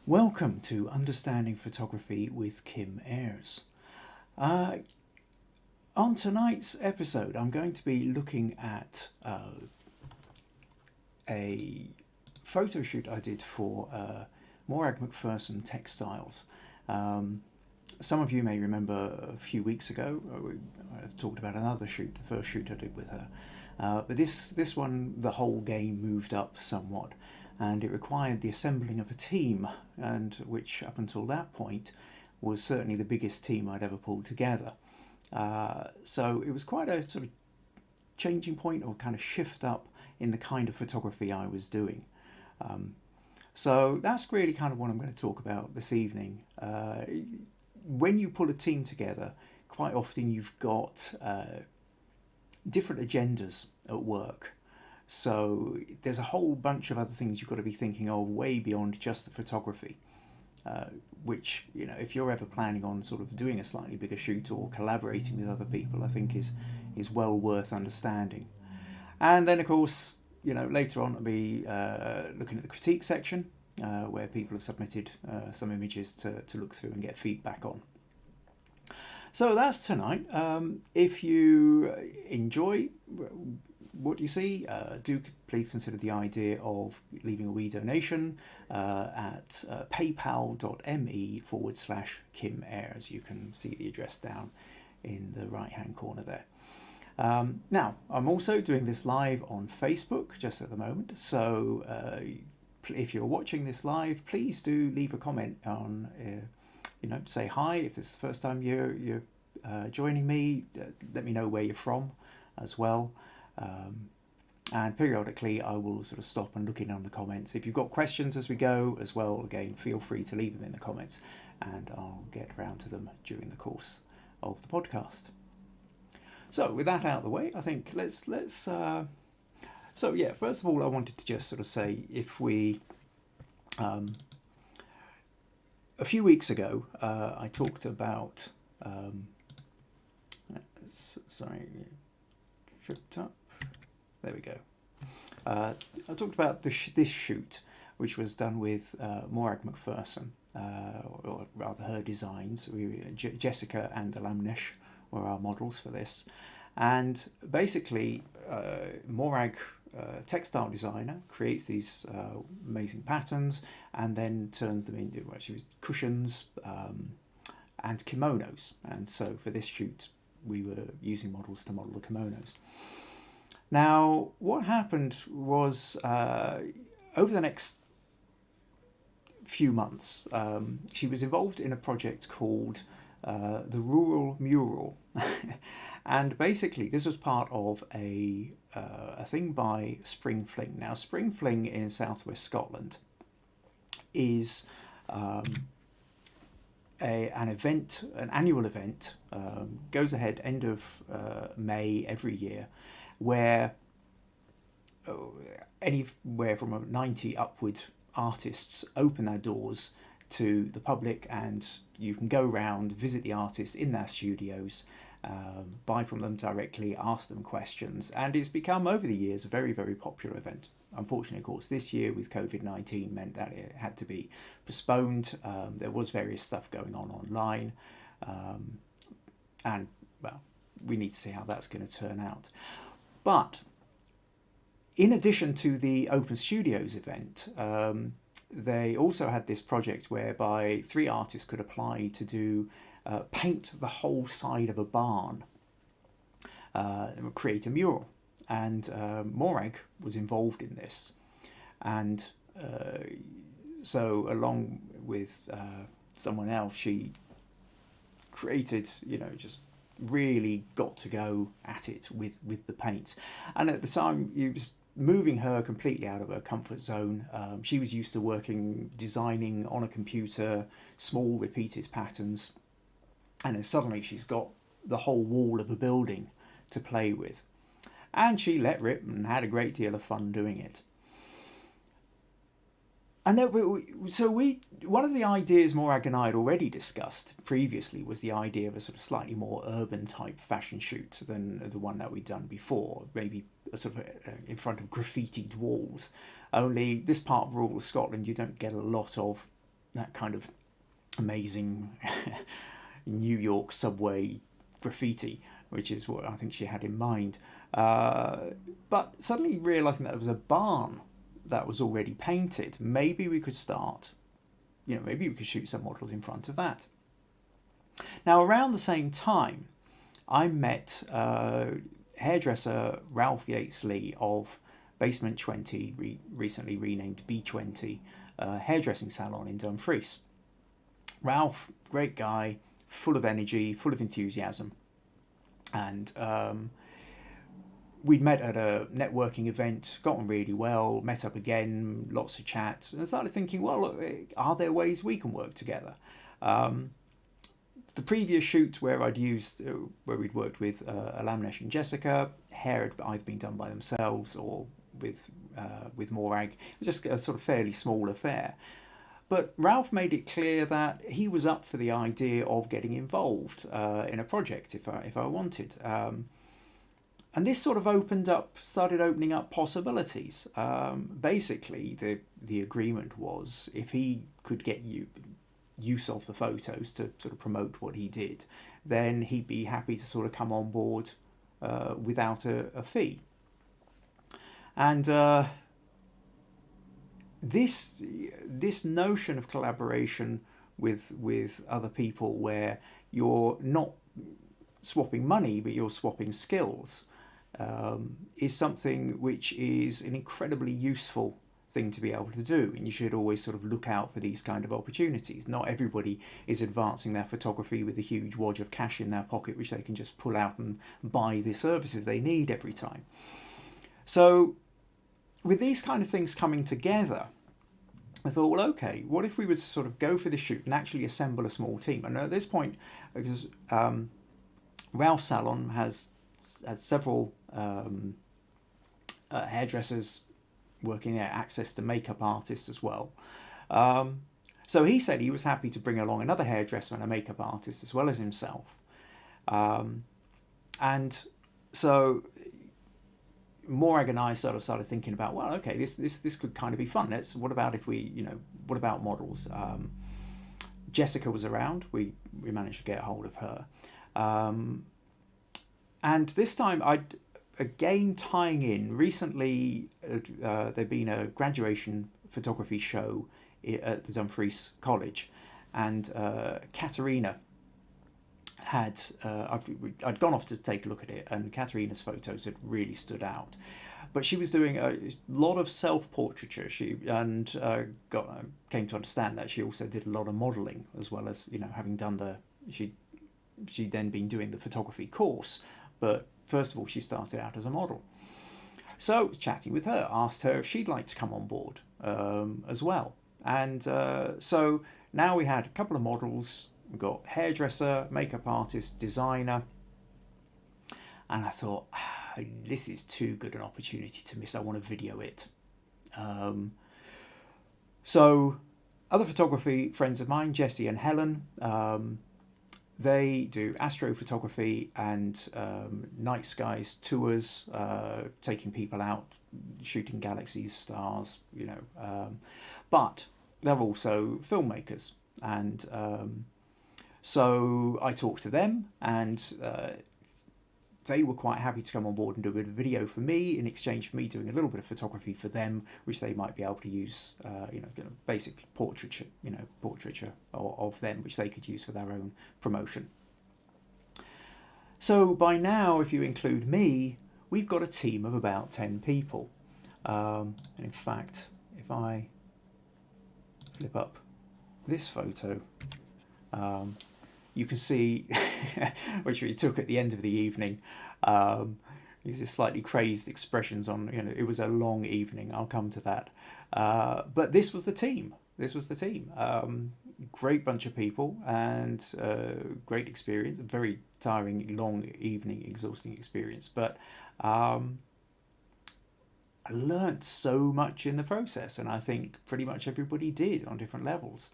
Welcome to Understanding Photography with Kim Ayres. On tonight's episode, I'm going to be looking at a photo shoot I did for Morag McPherson Textiles. Some of you may remember a few weeks ago, I talked about another shoot, the first shoot I did with her. But this one, the whole game moved up somewhat, and it required the assembling of a team, and which up until that point was certainly the biggest team I'd ever pulled together. So it was quite a sort of changing point, or kind of shift up in the kind of photography I was doing. So that's really kind of what I'm going to talk about this evening. When you pull a team together, quite often you've got different agendas at work. So there's a whole bunch of other things you've got to be thinking of way beyond just the photography, which, you know, if you're ever planning on sort of doing a slightly bigger shoot or collaborating with other people, I think is well worth understanding. And then, of course, you know, later on I'll be looking at the critique section, where people have submitted some images to look through and get feedback on. So that's tonight. If you enjoy what you see, do please consider the idea of leaving a wee donation at paypal.me/Kim Ayres. You can see the address down in the right hand corner there. Now, I'm also doing this live on Facebook just at the moment, so if you're watching this live, please do leave a comment on, say hi. If this is the first time you're joining me, let me know where you're from as well. And periodically I will sort of stop and look in on the comments. If you've got questions as we go as well, again, feel free to leave them in the comments and I'll get around to them during the course of the podcast. So with that out of the way, I think let's so yeah, first of all, I wanted to just sort of say, if we a few weeks ago I talked about sorry, tripped up. There we go. I talked about this shoot, which was done with Morag McPherson, or rather her designs. Jessica and Alamnesh were our models for this. And basically, Morag, textile designer, creates these amazing patterns and then turns them into actually cushions and kimonos. And so for this shoot, we were using models to model the kimonos. Now, what happened was, over the next few months, she was involved in a project called the Mural. And basically, this was part of a thing by Spring Fling. Now, Spring Fling in southwest Scotland is an annual event, goes ahead end of May every year, where anywhere from 90 upward artists open their doors to the public, and you can go around, visit the artists in their studios, buy from them directly, ask them questions, and it's become over the years a very, very popular event. Unfortunately, of course, this year with COVID-19 meant that it had to be postponed. There was various stuff going on online, and well, we need to see how that's going to turn out. But in addition to the Open Studios event, they also had this project whereby 3 artists could apply to do paint the whole side of a barn, create a mural. And Morag was involved in this. And so along with someone else, she created, just really got to go at it with the paint. And at the time, it was moving her completely out of her comfort zone. She was used to designing on a computer, small repeated patterns, and then suddenly she's got the whole wall of a building to play with. And she let rip and had a great deal of fun doing it. And then one of the ideas Morag and I had already discussed previously was the idea of a sort of slightly more urban type fashion shoot than the one that we'd done before, maybe sort of in front of graffitied walls. Only this part of rural Scotland, you don't get a lot of that kind of amazing New York subway graffiti, which is what I think she had in mind. But suddenly realizing that there was a barn that was already painted, maybe we could start, maybe we could shoot some models in front of that. Now, around the same time, I met hairdresser Ralph Yatesley of Basement 20, recently renamed B20, hairdressing salon in Dumfries. Ralph, great guy, full of energy, full of enthusiasm. And we'd met at a networking event, got on really well, met up again, lots of chat, and I started thinking, well, look, are there ways we can work together? The previous shoot where we'd worked with Alamesh and Jessica, hair had either been done by themselves or with Morag. It was just a sort of fairly small affair. But Ralph made it clear that he was up for the idea of getting involved in a project if I wanted. And this sort of started opening up possibilities. Basically, the agreement was if he could get use of the photos to sort of promote what he did, then he'd be happy to sort of come on board without a fee. And this notion of collaboration with other people, where you're not swapping money but you're swapping skills, is something which is an incredibly useful thing to be able to do, and you should always sort of look out for these kind of opportunities. Not everybody is advancing their photography with a huge wad of cash in their pocket which they can just pull out and buy the services they need every time. So with these kind of things coming together, I thought, well, okay, what if we would sort of go for the shoot and actually assemble a small team? And at this point, because Ralph's salon has had several hairdressers working there, access to makeup artists as well. So he said he was happy to bring along another hairdresser and a makeup artist as well as himself. And so Morag and I sort of started thinking about, well, okay, this could kind of be fun. What about what about models? Jessica was around. We managed to get hold of her. And this time I'd again tying in, recently there'd been a graduation photography show at the Dumfries College, and Katerina had I'd gone off to take a look at it, and Katerina's photos had really stood out. But she was doing a lot of self-portraiture. She came to understand that she also did a lot of modelling as well as having done she'd then been doing the photography course. But first of all, she started out as a model. So chatting with her, asked her if she'd like to come on board as well. And so now we had a couple of models. We've got hairdresser, makeup artist, designer. And I thought, this is too good an opportunity to miss. I want to video it. So other photography friends of mine, Jessie and Helen, they do astrophotography and night skies tours, taking people out, shooting galaxies, stars, but they're also filmmakers. And so I talked to them, and they were quite happy to come on board and do a bit of video for me in exchange for me doing a little bit of photography for them, which they might be able to use, basic portraiture, portraiture of them, which they could use for their own promotion. So by now, if you include me, we've got a team of about 10 people. And in fact, if I flip up this photo, you can see, which we took at the end of the evening, these slightly crazed expressions on, it was a long evening, I'll come to that. But this was the team. Great bunch of people, and great experience, very tiring, long evening, exhausting experience. But I learnt so much in the process, and I think pretty much everybody did on different levels.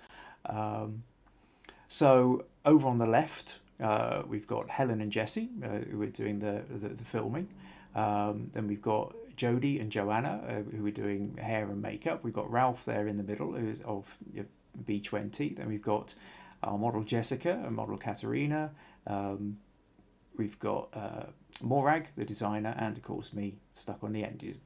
So over on the left, we've got Helen and Jessie, who are doing the filming. Then we've got Jodie and Joanna, who are doing hair and makeup. We've got Ralph there in the middle, who's B20. Then we've got our model Jessica and model Katerina. We've got Morag, the designer, and of course me stuck on the end.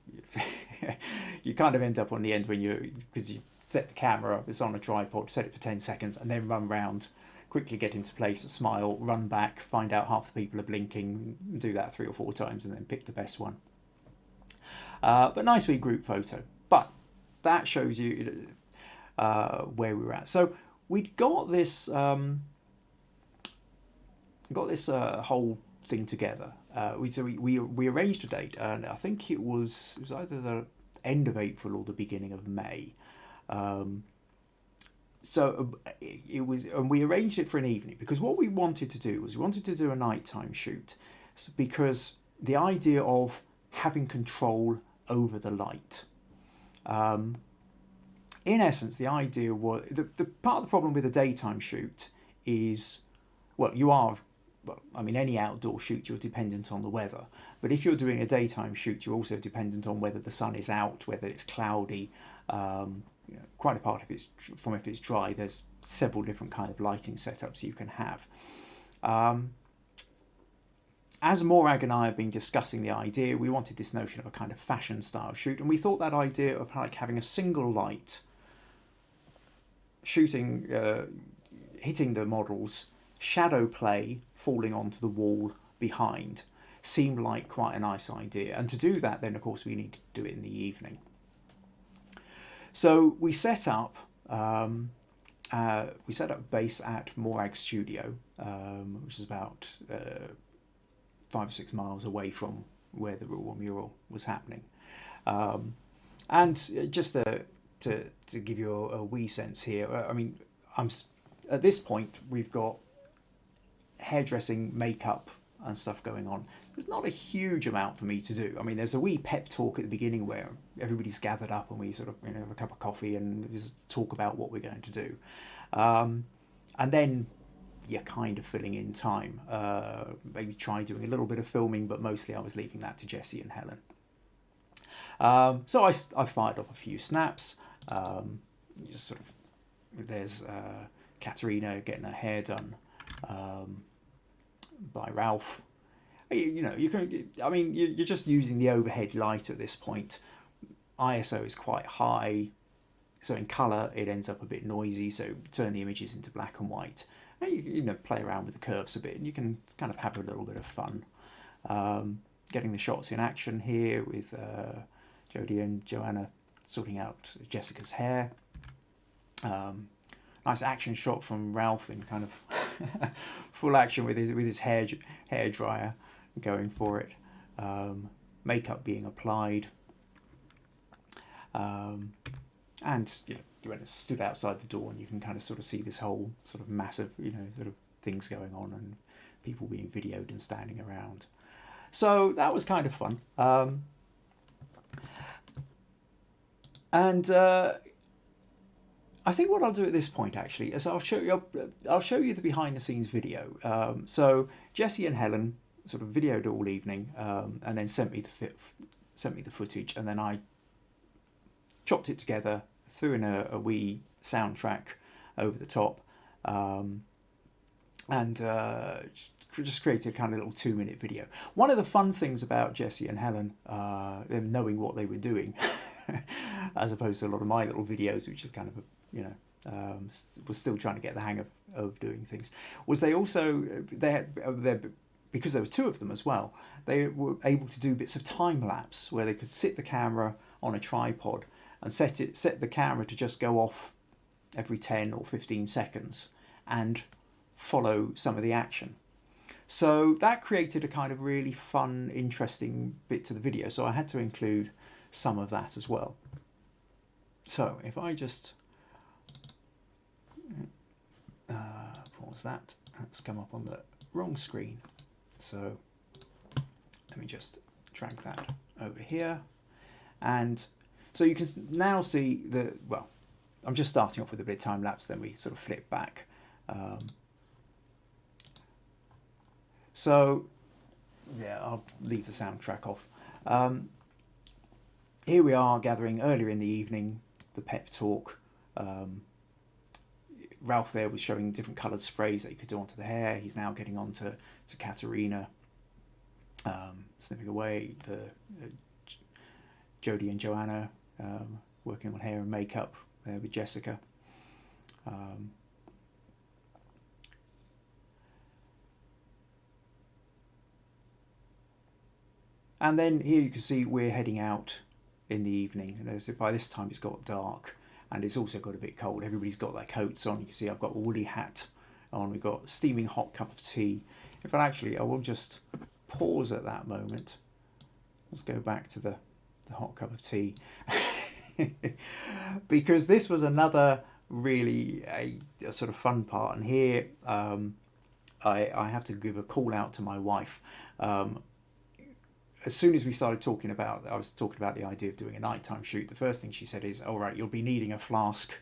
You kind of end up on the end because you set the camera up, it's on a tripod, set it for 10 seconds, and then run round, quickly get into place, smile, run back, find out half the people are blinking, do that 3 or 4 times, and then pick the best one. But nice wee group photo. But that shows you where we were at. So we'd got this whole thing together. We arranged a date, and I think it was either the end of April or the beginning of May. So it was, and we arranged it for an evening, because what we wanted to do was we wanted to do a nighttime shoot, because the idea of having control over the light. In essence, the idea was the part of the problem with a daytime shoot is, any outdoor shoot, you're dependent on the weather. But if you're doing a daytime shoot, you're also dependent on whether the sun is out, whether it's cloudy. Quite apart if it's dry, there's several different kind of lighting setups you can have. As Morag and I have been discussing the idea, we wanted this notion of a kind of fashion style shoot, and we thought that idea of like having a single light shooting, hitting the models, shadow play falling onto the wall behind seemed like quite a nice idea. And to do that, then of course we need to do it in the evening. So we set up base at Morag's studio, which is about 5 or 6 miles away from where the mural was happening. And just to give you a wee sense here, at this point we've got hairdressing, makeup and stuff going on. There's not a huge amount for me to do. I mean, there's a wee pep talk at the beginning where everybody's gathered up and we sort of have a cup of coffee and just talk about what we're going to do. And then you're kind of filling in time. Maybe try doing a little bit of filming, but mostly I was leaving that to Jessie and Helen. So I fired off a few snaps. Just sort of, there's Katerina getting her hair done by Ralph. You're just using the overhead light at this point. ISO is quite high, so in colour it ends up a bit noisy, so turn the images into black and white. And you play around with the curves a bit, and you can kind of have a little bit of fun. Getting the shots in action here with Jodie and Joanna sorting out Jessica's hair. Nice action shot from Ralph in kind of full action with his hair dryer, going for it. Makeup being applied. And Joanna stood outside the door, and you can kind of sort of see this whole sort of massive, sort of things going on and people being videoed and standing around. So that was kind of fun. And I think what I'll do at this point actually is I'll show you the behind the scenes video. So Jessie and Helen sort of videoed all evening, and then sent me the footage, and then I chopped it together, threw in a wee soundtrack over the top, and just created a kind of little 2-minute video. One of the fun things about Jessie and Helen, them knowing what they were doing, as opposed to a lot of my little videos, which is kind of was still trying to get the hang of doing things, was they also because there were 2 of them as well, they were able to do bits of time lapse where they could sit the camera on a tripod and set the camera to just go off every 10 or 15 seconds and follow some of the action. So that created a kind of really fun, interesting bit to the video. So I had to include some of that as well. So if I just pause that's come up on the wrong screen. So let me just drag that over here. And so you can now see I'm just starting off with a bit of time lapse, then we sort of flip back. So yeah, I'll leave the soundtrack off. Here we are gathering earlier in the evening, the pep talk, Ralph there was showing different coloured sprays that you could do onto the hair. He's now getting on to Katerina, snipping away. The Jodie and Joanna working on hair and makeup there with Jessica. And then here you can see we're heading out in the evening, and by this time it's got dark and it's also got a bit cold. Everybody's got their coats on. You can see I've got a woolly hat on. We've got a steaming hot cup of tea. In fact, actually, I will just pause at that moment. Let's go back to the hot cup of tea. Because this was another really a sort of fun part. And here I have to give a call out to my wife. As soon as we started talking about, I was talking about the idea of doing a nighttime shoot, the first thing she said is, all right, you'll be needing a flask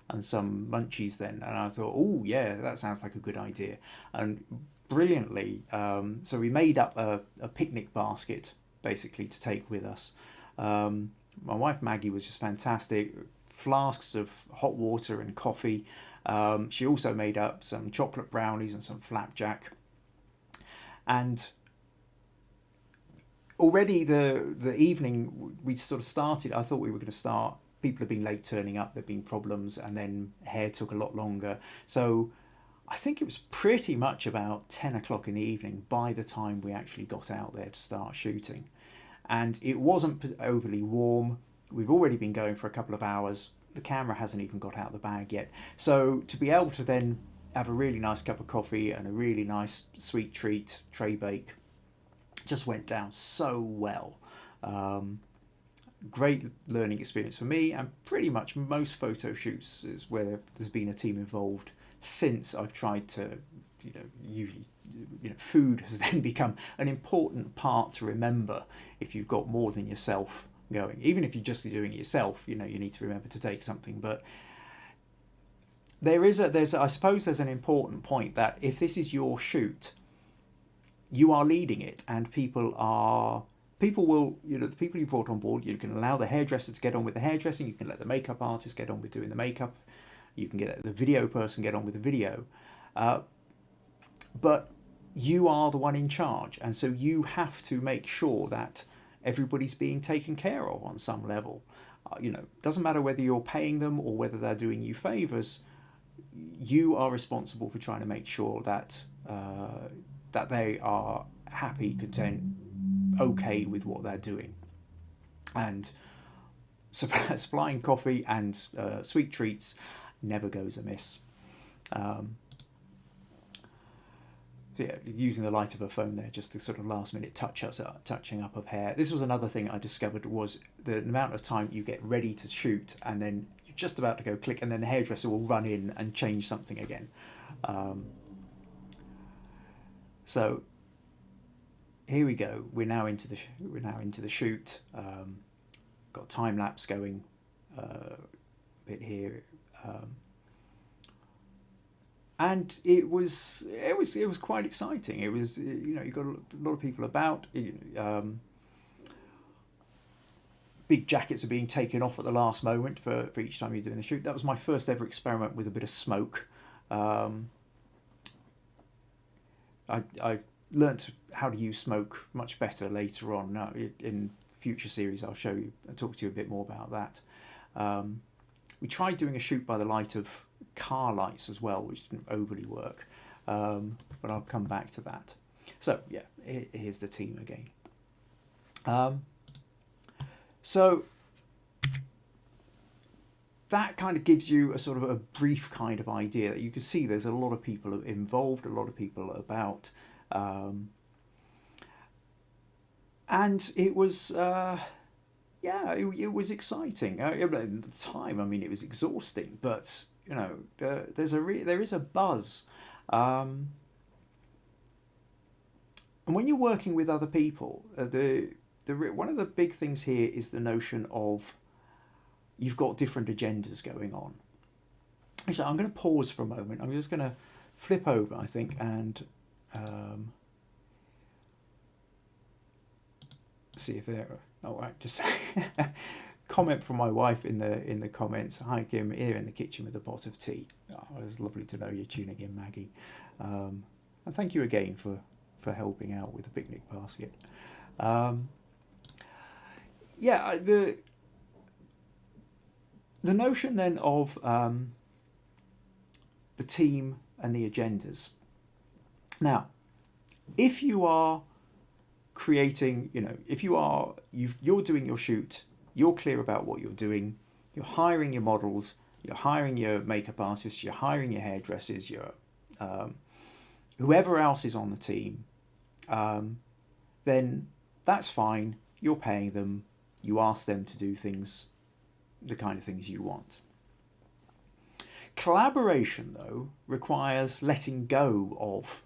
and some munchies then. And I thought, oh yeah, that sounds like a good idea. And brilliantly, so we made up a picnic basket basically to take with us. My wife Maggie was just fantastic. Flasks of hot water and coffee. She also made up some chocolate brownies and some flapjack. And already the evening we sort of started, I thought we were going to start, people have been late turning up, there have been problems, and then hair took a lot longer. So I think it was pretty much about 10 o'clock in the evening by the time we actually got out there to start shooting. And it wasn't overly warm. We've already been going for a couple of hours. The camera hasn't even got out of the bag yet. So to be able to then have a really nice cup of coffee and a really nice sweet treat, tray bake, just went down so well. Great learning experience for me, and pretty much most photo shoots is where there's been a team involved since I've tried to, usually, food has then become an important part to remember if you've got more than yourself going. Even if you're just doing it yourself, you need to remember to take something. But I suppose there's an important point that if this is your shoot, you are leading it, and people will, the people you brought on board, you can allow the hairdresser to get on with the hairdressing, you can let the makeup artist get on with doing the makeup, you can get the video person get on with the video, but you are the one in charge, and so you have to make sure that everybody's being taken care of on some level. Doesn't matter whether you're paying them or whether they're doing you favors, you are responsible for trying to make sure that that they are happy, content, okay with what they're doing. And supplying coffee and sweet treats never goes amiss. So yeah, using the light of a phone there, just the sort of last minute touching up of hair. This was another thing I discovered, was the amount of time you get ready to shoot and then you're just about to go click, and then the hairdresser will run in and change something again. So here we go. We're now into the shoot. Got time lapse going a bit here, and it was quite exciting. It was, you got a lot of people about. Big jackets are being taken off at the last moment for each time you're doing the shoot. That was my first ever experiment with a bit of smoke. I learnt how to use smoke much better later on. Now, in future series, I'll talk to you a bit more about that. We tried doing a shoot by the light of car lights as well, which didn't overly work, but I'll come back to that. So yeah, here's the team again. So that kind of gives you a sort of a brief kind of idea that you can see there's a lot of people involved, a lot of people about. And it was, it was exciting. At the time, I mean, it was exhausting, but there is a buzz. And when you're working with other people, one of the big things here is the notion of you've got different agendas going on. Actually, I'm going to pause for a moment. I'm just going to flip over, I think, and see if they're all right. Just comment from my wife in the comments. Hi Kim, here in the kitchen with a pot of tea. Oh, it was lovely to know you're tuning in, Maggie. And thank you again for helping out with the picnic basket. Yeah, the notion then of the team and the agendas. Now, if you are creating, if you're doing your shoot, you're clear about what you're doing, you're hiring your models, you're hiring your makeup artists, you're hiring your hairdressers, your whoever else is on the team, then that's fine. You're paying them. You ask them to do things, the kind of things you want. Collaboration, though, requires letting go of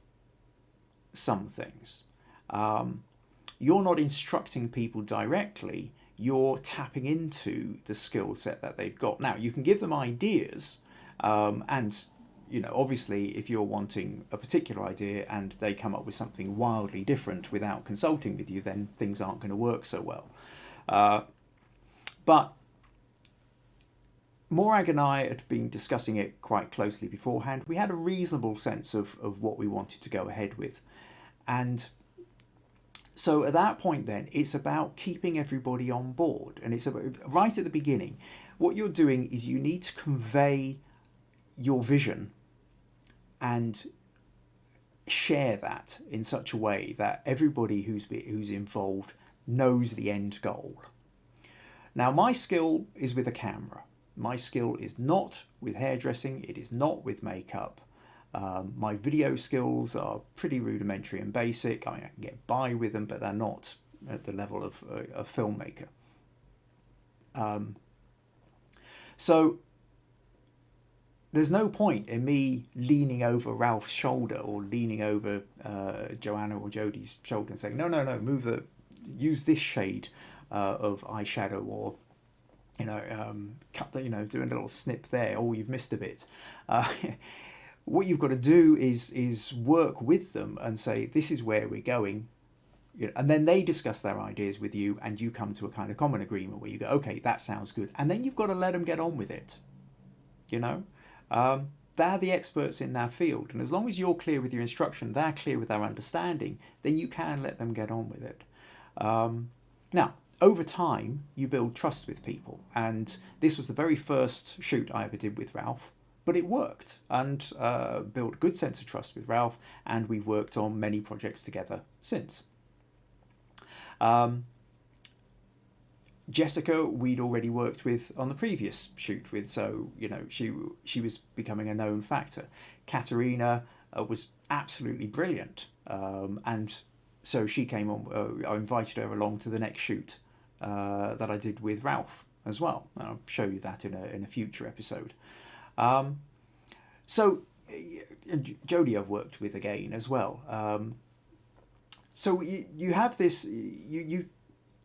some things. You're not instructing people directly. You're tapping into the skill set that they've got. Now, you can give them ideas, and obviously, if you're wanting a particular idea and they come up with something wildly different without consulting with you, then things aren't going to work so well. But Morag and I had been discussing it quite closely beforehand. We had a reasonable sense of what we wanted to go ahead with. And so at that point then, it's about keeping everybody on board. And it's about, right at the beginning, what you're doing is you need to convey your vision and share that in such a way that everybody who's involved knows the end goal. Now, my skill is with a camera. My skill is not with hairdressing. It is not with makeup. My video skills are pretty rudimentary and basic. I can get by with them, but they're not at the level of a filmmaker. So there's no point in me leaning over Ralph's shoulder or leaning over Joanna or Jodie's shoulder and saying, no, use this shade of eyeshadow, or cut the, doing a little snip there. Oh, you've missed a bit. What you've got to do is work with them and say, this is where we're going. And then they discuss their ideas with you, and you come to a kind of common agreement where you go, okay, that sounds good. And then you've got to let them get on with it. They're the experts in their field. And as long as you're clear with your instruction, they're clear with their understanding, then you can let them get on with it. Now, over time, you build trust with people. And this was the very first shoot I ever did with Ralph, but it worked, and built a good sense of trust with Ralph. And we've worked on many projects together since. Jessica, we'd already worked with on the previous shoot with, so she was becoming a known factor. Katerina was absolutely brilliant, and so she came on. I invited her along to the next shoot that I did with Ralph as well. I'll show you that in a future episode. So Jodie I've worked with again as well. So you have this,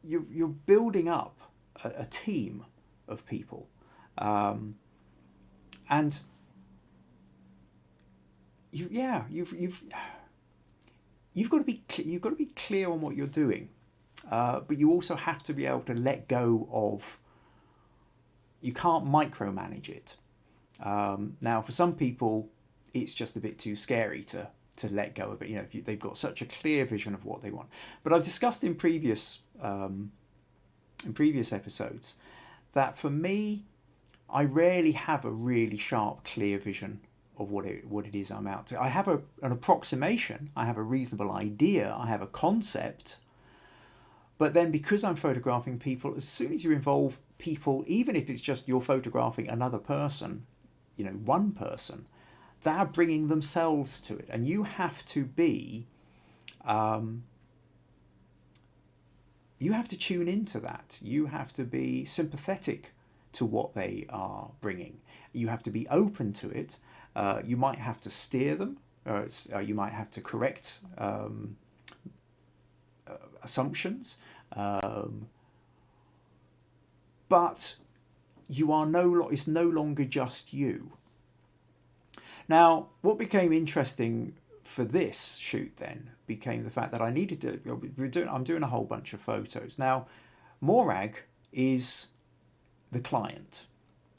you're building up a team of people, and you've got to be clear on what you're doing, but you also have to be able to let go of. You can't micromanage it. Now, for some people, it's just a bit too scary to let go of it. If they've got such a clear vision of what they want. But I've discussed in previous episodes that for me, I rarely have a really sharp, clear vision of what it is I'm out to. I have an approximation. I have a reasonable idea. I have a concept. But then, because I'm photographing people, as soon as you involve people, even if it's just you're photographing another person, one person, they're bringing themselves to it, and you have to be, you have to tune into that. You have to be sympathetic to what they are bringing. You have to be open to it. You might have to steer them, or you might have to correct assumptions, but it's no longer just you. Now, what became interesting for this shoot then became the fact that I needed to. I'm doing a whole bunch of photos now. Morag is the client.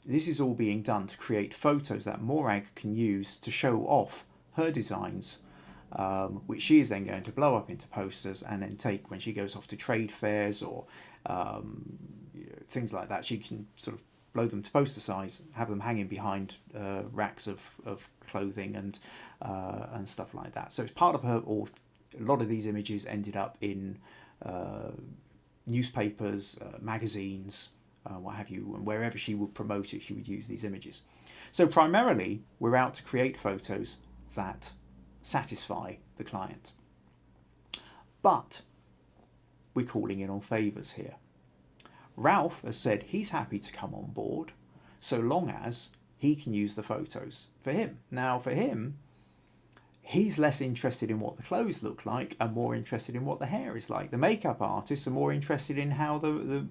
This is all being done to create photos that Morag can use to show off her designs, which she is then going to blow up into posters and then take when she goes off to trade fairs or things like that. She can sort of blow them to poster size, have them hanging behind racks of clothing and stuff like that. So it's part of her, or a lot of these images ended up in newspapers, magazines, what have you, and wherever she would promote it, she would use these images. So primarily, we're out to create photos that satisfy the client. But we're calling in on favours here. Ralph has said he's happy to come on board so long as he can use the photos for him. Now, for him, he's less interested in what the clothes look like and more interested in what the hair is like. The makeup artists are more interested in how the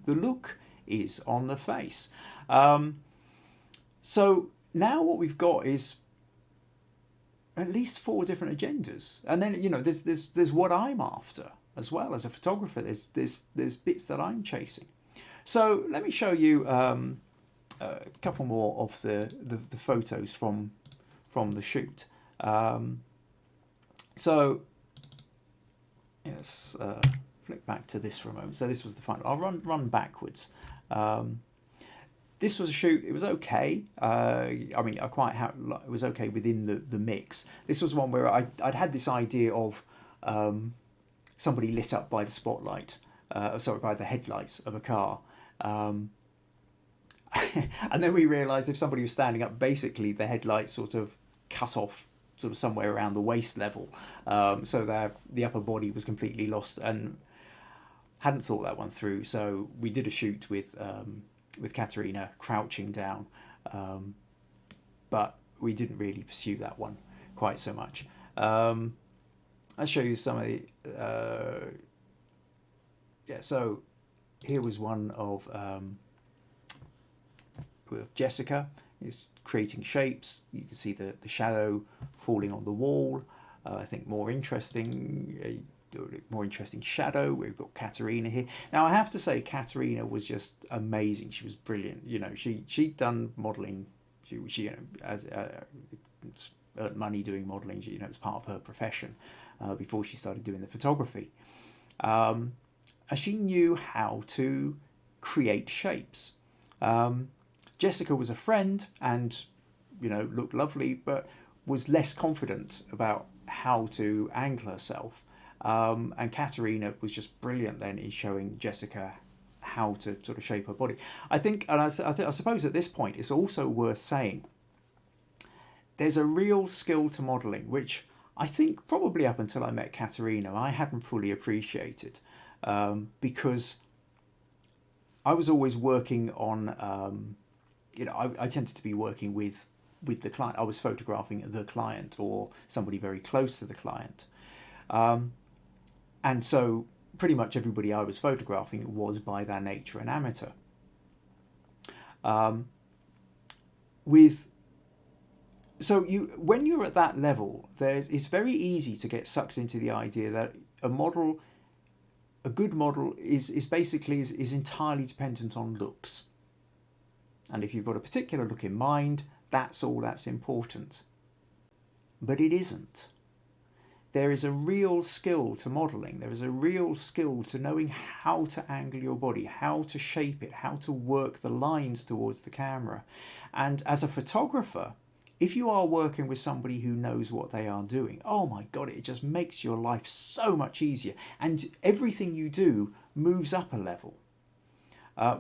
look is on the face. So now what we've got is at least 4 different agendas, and then there's what I'm after as well as a photographer. There's bits that I'm chasing. So let me show you a couple more of the photos from the shoot. So yes, flick back to this for a moment. So this was the final. I'll run backwards. This was a shoot. It was okay. I mean, it was okay within the mix. This was one where I'd had this idea of somebody lit up by the spotlight, by the headlights of a car. And then we realised if somebody was standing up, basically the headlights sort of cut off sort of somewhere around the waist level, so that the upper body was completely lost, and hadn't thought that one through. So we did a shoot with Katerina crouching down, but we didn't really pursue that one quite so much. I'll show you some of the so here was one of with Jessica. Is creating shapes. You can see the shadow falling on the wall. I think more interesting shadow. We've got Katerina here. Now I have to say, Katerina was just amazing. She was brilliant. She'd done modelling. She earned money doing modelling. It was part of her profession before she started doing the photography. And she knew how to create shapes. Jessica was a friend and looked lovely, but was less confident about how to angle herself. And Katerina was just brilliant then in showing Jessica how to sort of shape her body. I think, and I suppose at this point it's also worth saying there's a real skill to modelling, which I think probably up until I met Katerina I hadn't fully appreciated, because I was always working on I tended to be working with the client. I was photographing the client or somebody very close to the client. And so pretty much everybody I was photographing was by their nature an amateur. When you're at that level, it's very easy to get sucked into the idea that a good model is basically entirely dependent on looks. And if you've got a particular look in mind, that's all that's important. But it isn't. There is a real skill to modelling. There is a real skill to knowing how to angle your body, how to shape it, how to work the lines towards the camera. And as a photographer, if you are working with somebody who knows what they are doing, oh my God, it just makes your life so much easier. And everything you do moves up a level.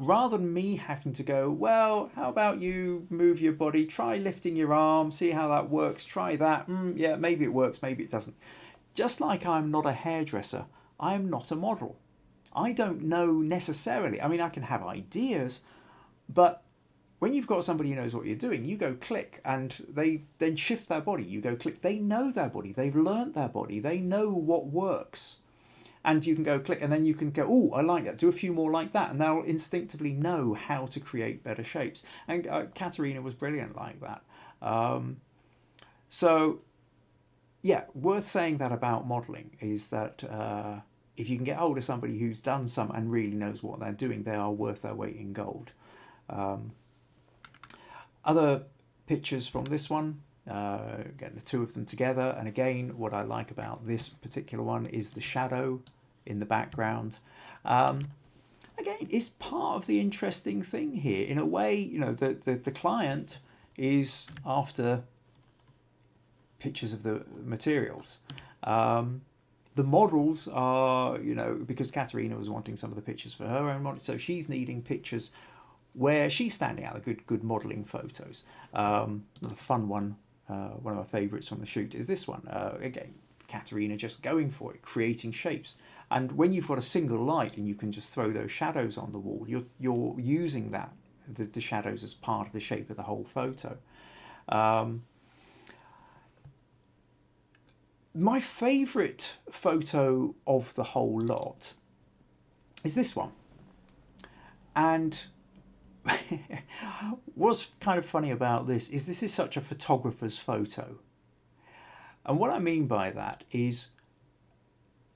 Rather than me having to go, well, how about you move your body, try lifting your arm, see how that works, try that, yeah, maybe it works, maybe it doesn't. Just like I'm not a hairdresser, I'm not a model. I don't know necessarily, I mean, I can have ideas, but when you've got somebody who knows what you're doing, you go click and they then shift their body, you go click, they know their body, they've learnt their body, they know what works. And you can go click and then you can go, oh, I like that, do a few more like that. And they'll instinctively know how to create better shapes. And Katerina was brilliant like that. So, yeah, worth saying that about modelling is that if you can get hold of somebody who's done some and really knows what they're doing, they are worth their weight in gold. Other pictures from this one, again, the two of them together. And again, what I like about this particular one is the shadow in the background. Again, it's part of the interesting thing here. In a way, you know, the client is after pictures of the materials. The models are, you know, because Katerina was wanting some of the pictures for her own model, so she's needing pictures where she's standing out, the good modelling photos. The fun one, one of my favourites from the shoot is this one. Again, Katerina just going for it, creating shapes. And when you've got a single light and you can just throw those shadows on the wall, you're using that, the shadows as part of the shape of the whole photo. My favourite photo of the whole lot is this one. And what's kind of funny about this is such a photographer's photo. And what I mean by that is,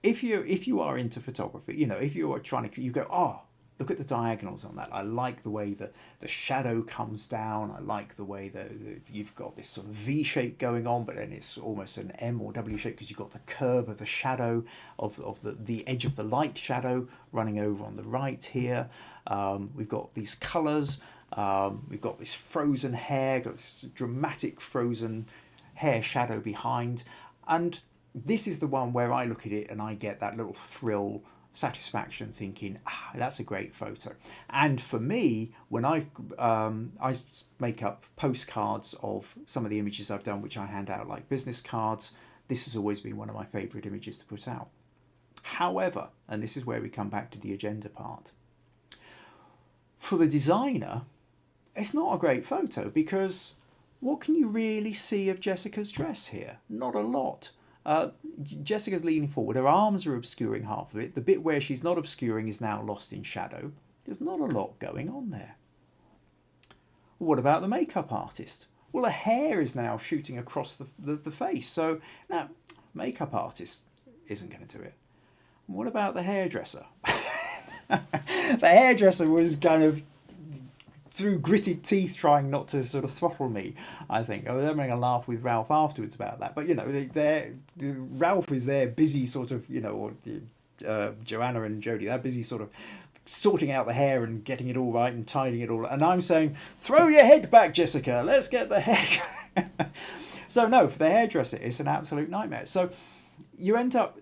if you are into photography, you know, if you are trying to, you go, oh, look at the diagonals on that. I like the way the shadow comes down. I like the way that you've got this sort of V shape going on, but then it's almost an M or W shape because you've got the curve of the shadow of the edge of the light shadow running over on the right here. We've got these colours. We've got this frozen hair, got this dramatic frozen hair shadow behind. And this is the one where I look at it and I get that little thrill, satisfaction, thinking, that's a great photo. And for me, when I make up postcards of some of the images I've done, which I hand out like business cards, this has always been one of my favourite images to put out. However, and this is where we come back to the agenda part, for the designer, it's not a great photo because what can you really see of Jessica's dress here? Not a lot. Jessica's leaning forward, her arms are obscuring half of it. The bit where she's not obscuring is now lost in shadow. There's not a lot going on there. What about the makeup artist? Well, her hair is now shooting across the face. So now, makeup artist isn't going to do it. What about the hairdresser? The hairdresser was kind of through gritted teeth trying not to sort of throttle me, I think. I was having a laugh with Ralph afterwards about that. But, you know, Ralph is there busy sort of, you know, or Joanna and Jodie, they're busy sort of sorting out the hair and getting it all right and tidying it all. And I'm saying, throw your head back, Jessica, let's get the hair. So no, for the hairdresser, it's an absolute nightmare. So you end up,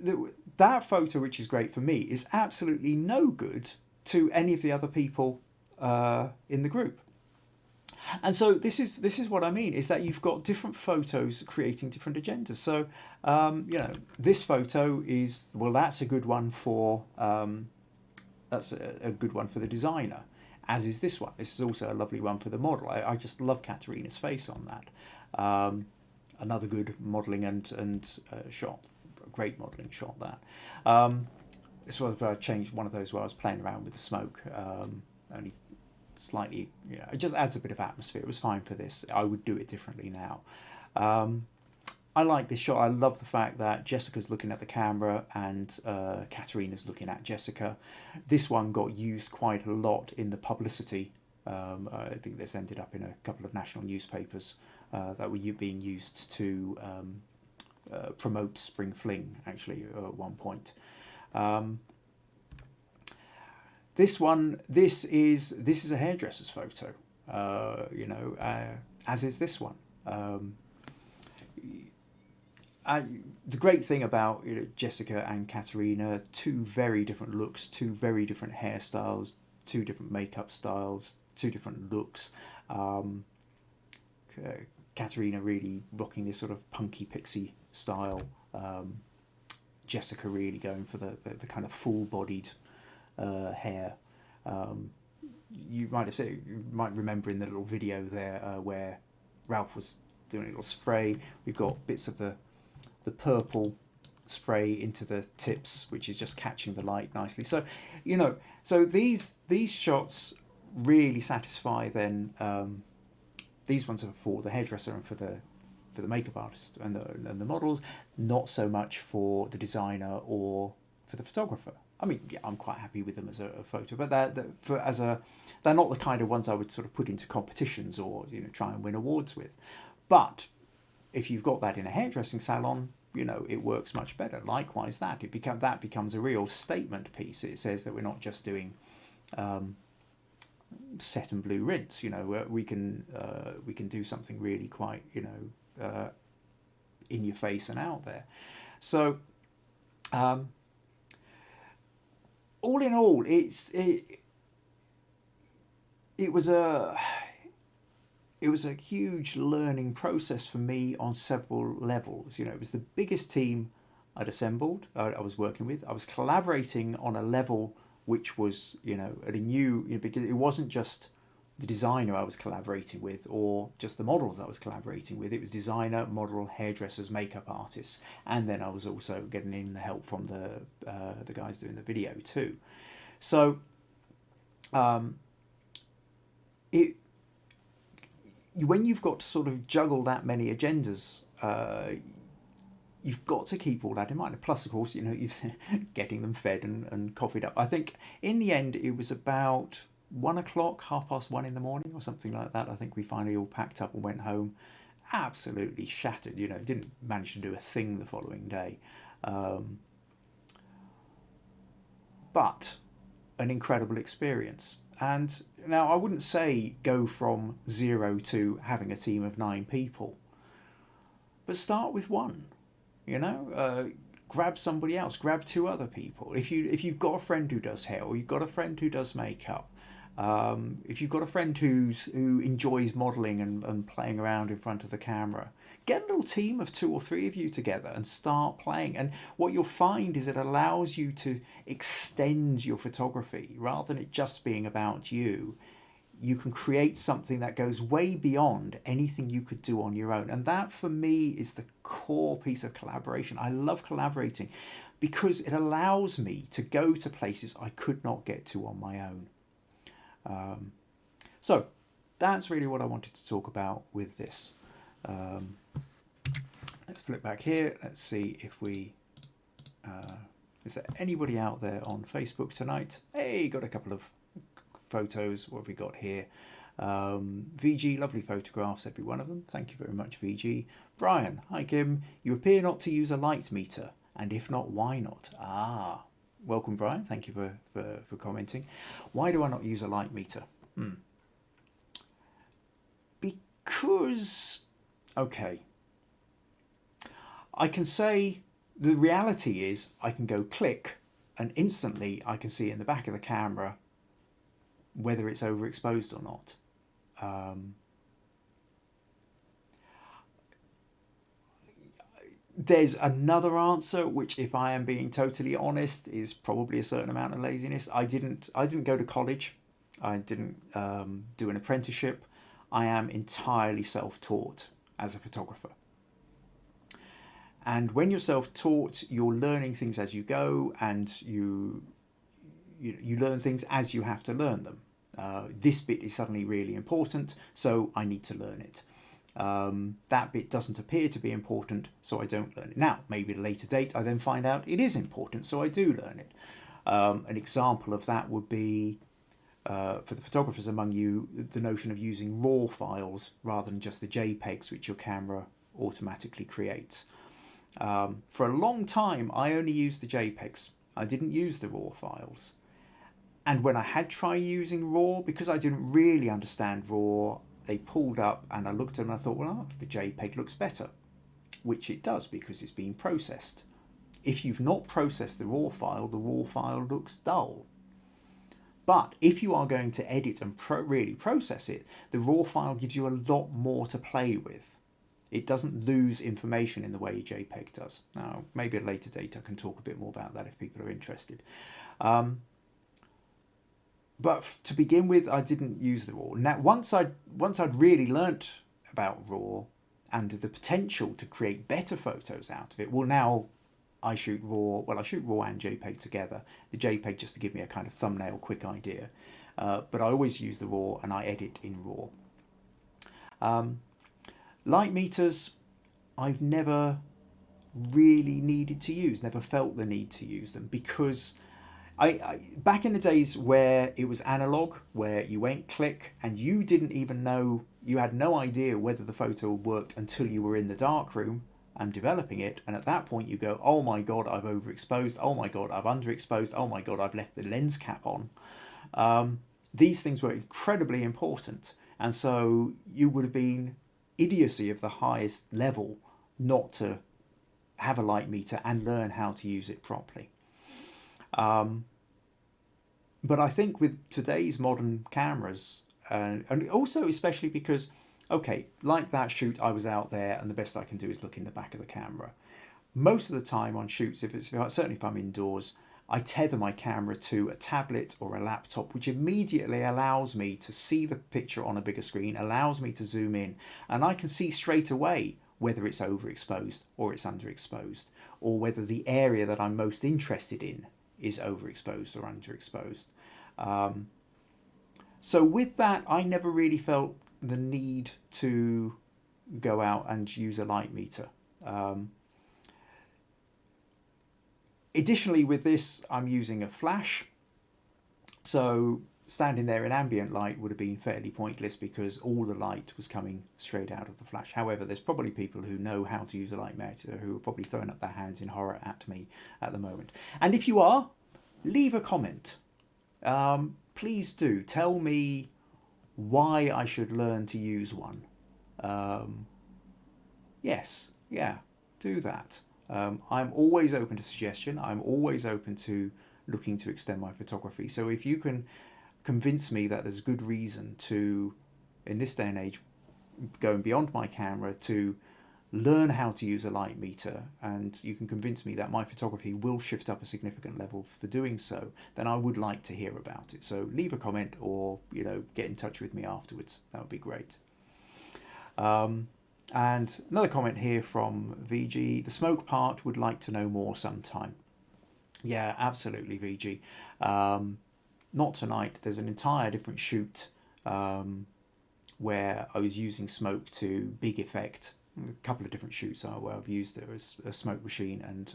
that photo, which is great for me, is absolutely no good to any of the other people in the group. And so this is what I mean, is that you've got different photos creating different agendas. So you know, this photo is, well, that's a good one for that's a good one for the designer, as is this one. This is also a lovely one for the model. I just love Katerina's face on that. Another good modelling and shot, great modelling shot. That this was where I changed one of those where I was playing around with the smoke. Only slightly, you know, it just adds a bit of atmosphere. It was fine for this. I would do it differently now. I like this shot. I love the fact that Jessica's looking at the camera and Katerina's looking at Jessica. This one got used quite a lot in the publicity. I think this ended up in a couple of national newspapers that were being used to promote Spring Fling, actually, at one point. This is a hairdresser's photo, you know, as is this one. The great thing about, you know, Jessica and Katerina, two very different looks, two very different hairstyles, two different makeup styles, two different looks. Katerina really rocking this sort of punky pixie style. Jessica really going for the kind of full-bodied hair. You might remember in the little video there where Ralph was doing a little spray. We've got bits of the purple spray into the tips, which is just catching the light nicely. So, you know, so these shots really satisfy. Then these ones are for the hairdresser and for the makeup artist and the models, not so much for the designer or for the photographer. I mean, yeah, I'm quite happy with them as a photo, but they're not the kind of ones I would sort of put into competitions or try and win awards with. But if you've got that in a hairdressing salon, it works much better. Likewise, that becomes a real statement piece. It says that we're not just doing set and blue rinse. We can do something really quite in your face and out there. So all in all, it was a huge learning process for me on several levels. It was the biggest team I'd assembled. I was working with. I was collaborating on a level which was, at a new, because it wasn't just the designer I was collaborating with or just the models I was collaborating with. It was designer, model, hairdressers, makeup artists, and then I was also getting in the help from the guys doing the video too. So it when you've got to sort of juggle that many agendas, you've got to keep all that in mind. Plus, of course, you're getting them fed and coffeed up. I think in the end it was about 1 o'clock, 1:30 in the morning or something like that. I think we finally all packed up and went home, absolutely shattered. Didn't manage to do a thing the following day, but an incredible experience. And now I wouldn't say go from 0 to having a team of 9 people, but start with one. Grab somebody else, grab 2 other people. If you've got a friend who does hair, or you've got a friend who does makeup, if you've got a friend who enjoys modelling and playing around in front of the camera, get a little team of 2 or 3 of you together and start playing. And what you'll find is it allows you to extend your photography rather than it just being about you. You can create something that goes way beyond anything you could do on your own. And that for me is the core piece of collaboration. I love collaborating because it allows me to go to places I could not get to on my own. So that's really what I wanted to talk about with this. Let's flip back here. Let's see if is there anybody out there on Facebook tonight? Hey, got a couple of photos. What have we got here? VG, lovely photographs, every one of them. Thank you very much, VG. Brian, hi Kim. You appear not to use a light meter, and if not, why not? Welcome, Brian. Thank you for commenting. Why do I not use a light meter? Because, okay, I can say the reality is I can go click and instantly I can see in the back of the camera whether it's overexposed or not. There's another answer, which, if I am being totally honest, is probably a certain amount of laziness. I didn't go to college. I didn't do an apprenticeship. I am entirely self-taught as a photographer. And when you're self-taught, you're learning things as you go, and you learn things as you have to learn them. This bit is suddenly really important, so I need to learn it. That bit doesn't appear to be important, so I don't learn it. Now, maybe at a later date, I then find out it is important, so I do learn it. An example of that would be, for the photographers among you, the notion of using RAW files rather than just the JPEGs which your camera automatically creates. For a long time, I only used the JPEGs. I didn't use the RAW files. And when I had tried using RAW, because I didn't really understand RAW, they pulled up and I looked at them and I thought, well, the JPEG looks better, which it does because it's been processed. If you've not processed the RAW file looks dull. But if you are going to edit and really process it, the RAW file gives you a lot more to play with. It doesn't lose information in the way JPEG does. Now, maybe at a later date I can talk a bit more about that if people are interested. But to begin with, I didn't use the RAW. Now, once I'd really learnt about RAW and the potential to create better photos out of it, well, now I shoot RAW. Well, I shoot RAW and JPEG together. The JPEG just to give me a kind of thumbnail, quick idea. But I always use the RAW and I edit in RAW. Light meters, I've never really needed to use, never felt the need to use them, because Back in the days where it was analog, where you went click and you didn't even know, you had no idea whether the photo worked until you were in the darkroom and developing it, and at that point you go, oh my god, I've overexposed, oh my god, I've underexposed, oh my god, I've left the lens cap on. These things were incredibly important, and so you would have been idiocy of the highest level not to have a light meter and learn how to use it properly. But I think with today's modern cameras, and also especially because, okay, like that shoot, I was out there and the best I can do is look in the back of the camera. Most of the time on shoots, certainly if I'm indoors, I tether my camera to a tablet or a laptop, which immediately allows me to see the picture on a bigger screen, allows me to zoom in, and I can see straight away whether it's overexposed or it's underexposed, or whether the area that I'm most interested in is overexposed or underexposed. So with that, I never really felt the need to go out and use a light meter. Additionally, with this, I'm using a flash. So standing there in ambient light would have been fairly pointless because all the light was coming straight out of the flash. However, there's probably people who know how to use a light meter who are probably throwing up their hands in horror at me at the moment. And if you are, leave a comment. Please do. Tell me why I should learn to use one. Yes, yeah, do that. I'm always open to suggestion. I'm always open to looking to extend my photography. So if you can convince me that there's good reason to, in this day and age, going beyond my camera to learn how to use a light meter, and you can convince me that my photography will shift up a significant level for doing so, then I would like to hear about it. So leave a comment or, get in touch with me afterwards. That would be great. And another comment here from VG, the smoke part, would like to know more sometime. Yeah, absolutely, VG. Not tonight. There's an entire different shoot where I was using smoke to big effect. A couple of different shoots where I've used it as a smoke machine, and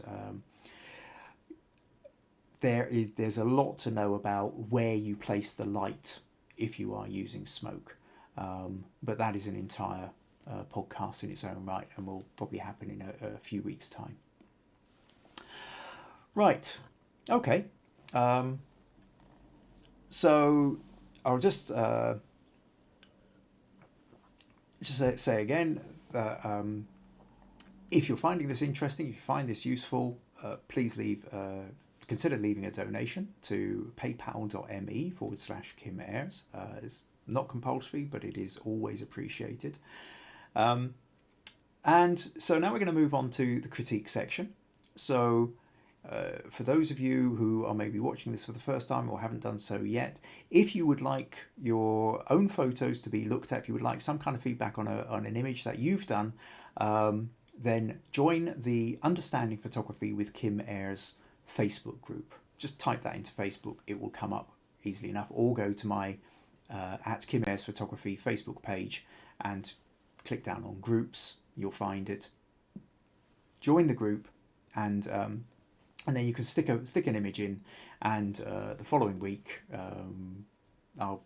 there's a lot to know about where you place the light if you are using smoke. But that is an entire podcast in its own right, and will probably happen in a few weeks' time. Right, okay. So I'll just say again that if you're finding this interesting, if you find this useful, please consider leaving a donation to paypal.me/Kim Ayres. It's not compulsory, but it is always appreciated. And so now we're going to move on to the critique section. So for those of you who are maybe watching this for the first time or haven't done so yet, if you would like your own photos to be looked at, if you would like some kind of feedback on an image that you've done, then join the Understanding Photography with Kim Ayres Facebook group. Just type that into Facebook, it will come up easily enough, or go to my at Kim Ayres Photography Facebook page and click down on groups. You'll find it. Join the group, and then you can stick an image in, and the following week I'll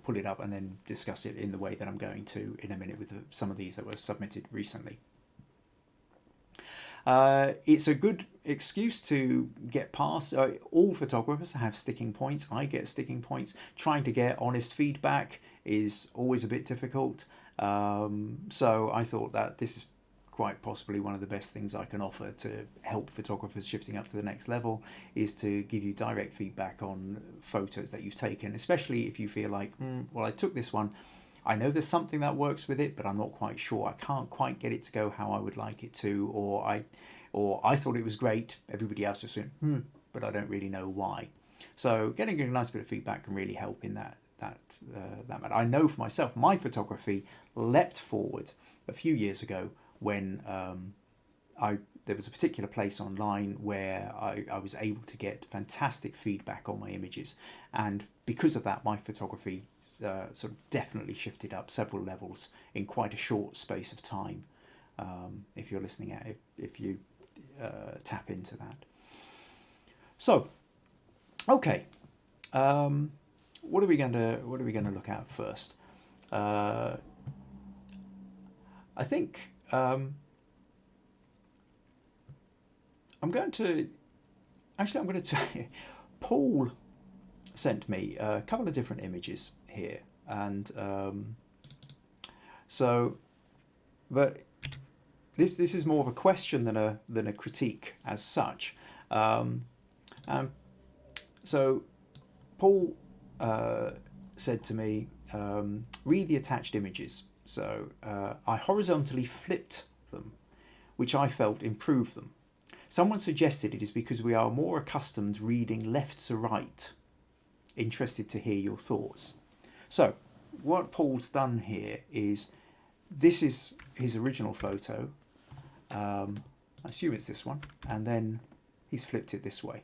pull it up and then discuss it in the way that I'm going to in a minute with some of these that were submitted recently. It's a good excuse to get past. All photographers have sticking points. I get sticking points. Trying to get honest feedback is always a bit difficult. So I thought that this is quite possibly one of the best things I can offer to help photographers shifting up to the next level, is to give you direct feedback on photos that you've taken, especially if you feel like, well, I took this one, I know there's something that works with it, but I'm not quite sure. I can't quite get it to go how I would like it to, or I thought it was great. Everybody else just went, but I don't really know why. So getting a nice bit of feedback can really help in that matter. I know for myself, my photography leapt forward a few years ago when there was a particular place online where I was able to get fantastic feedback on my images, and because of that, my photography sort of definitely shifted up several levels in quite a short space of time. If you're listening if you tap into that. So, okay, what are we going to look at first? I think I'm going to tell Paul sent me a couple of different images here, and so, but this is more of a question than a critique as such. And so Paul said to me, read the attached images. So I horizontally flipped them, which I felt improved them. Someone suggested it is because we are more accustomed reading left to right. Interested to hear your thoughts. So what Paul's done here is, this is his original photo. I assume it's this one, and then he's flipped it this way.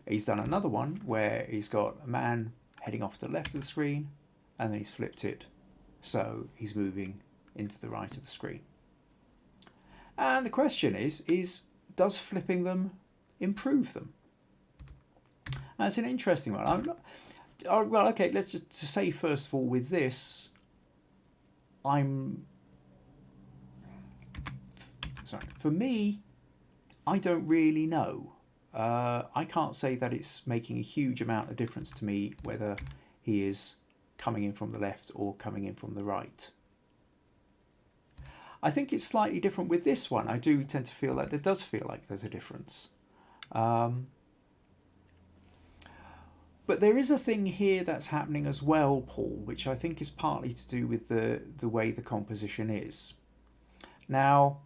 He's done another one where he's got a man heading off to the left of the screen, and then he's flipped it so he's moving into the right of the screen. And the question is does flipping them improve them? And it's an interesting one. Well, okay, let's just say first of all, with this, for me, I don't really know. I can't say that it's making a huge amount of difference to me whether he is coming in from the left or coming in from the right. I think it's slightly different with this one. I do tend to feel that there does feel like there's a difference. But there is a thing here that's happening as well, Paul, which I think is partly to do with the way the composition is. Now,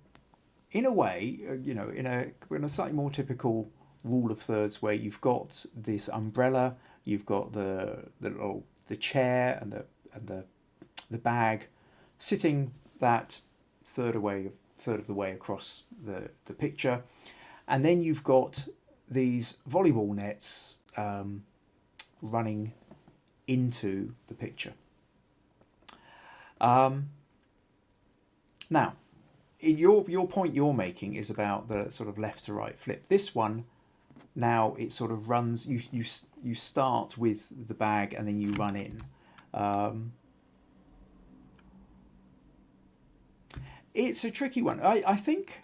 in a way, in a slightly more typical rule of thirds, where you've got this umbrella, you've got the chair and the bag sitting that third of the way across the picture, and then you've got these volleyball nets running into the picture. Now, your point you're making is about the sort of left to right flip. This one, now it sort of runs. You start with the bag and then you run in. It's a tricky one. I think.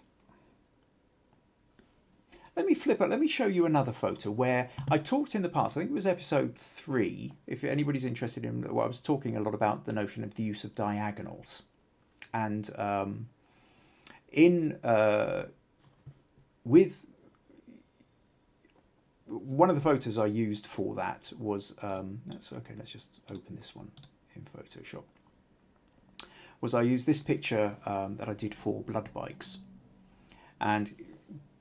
Let me flip it. Let me show you another photo where I talked in the past. I think it was episode 3. If anybody's interested in, well, I was talking a lot about the notion of the use of diagonals, and with one of the photos I used for that was that's okay. Let's just open this one in Photoshop. I used this picture that I did for blood bikes, and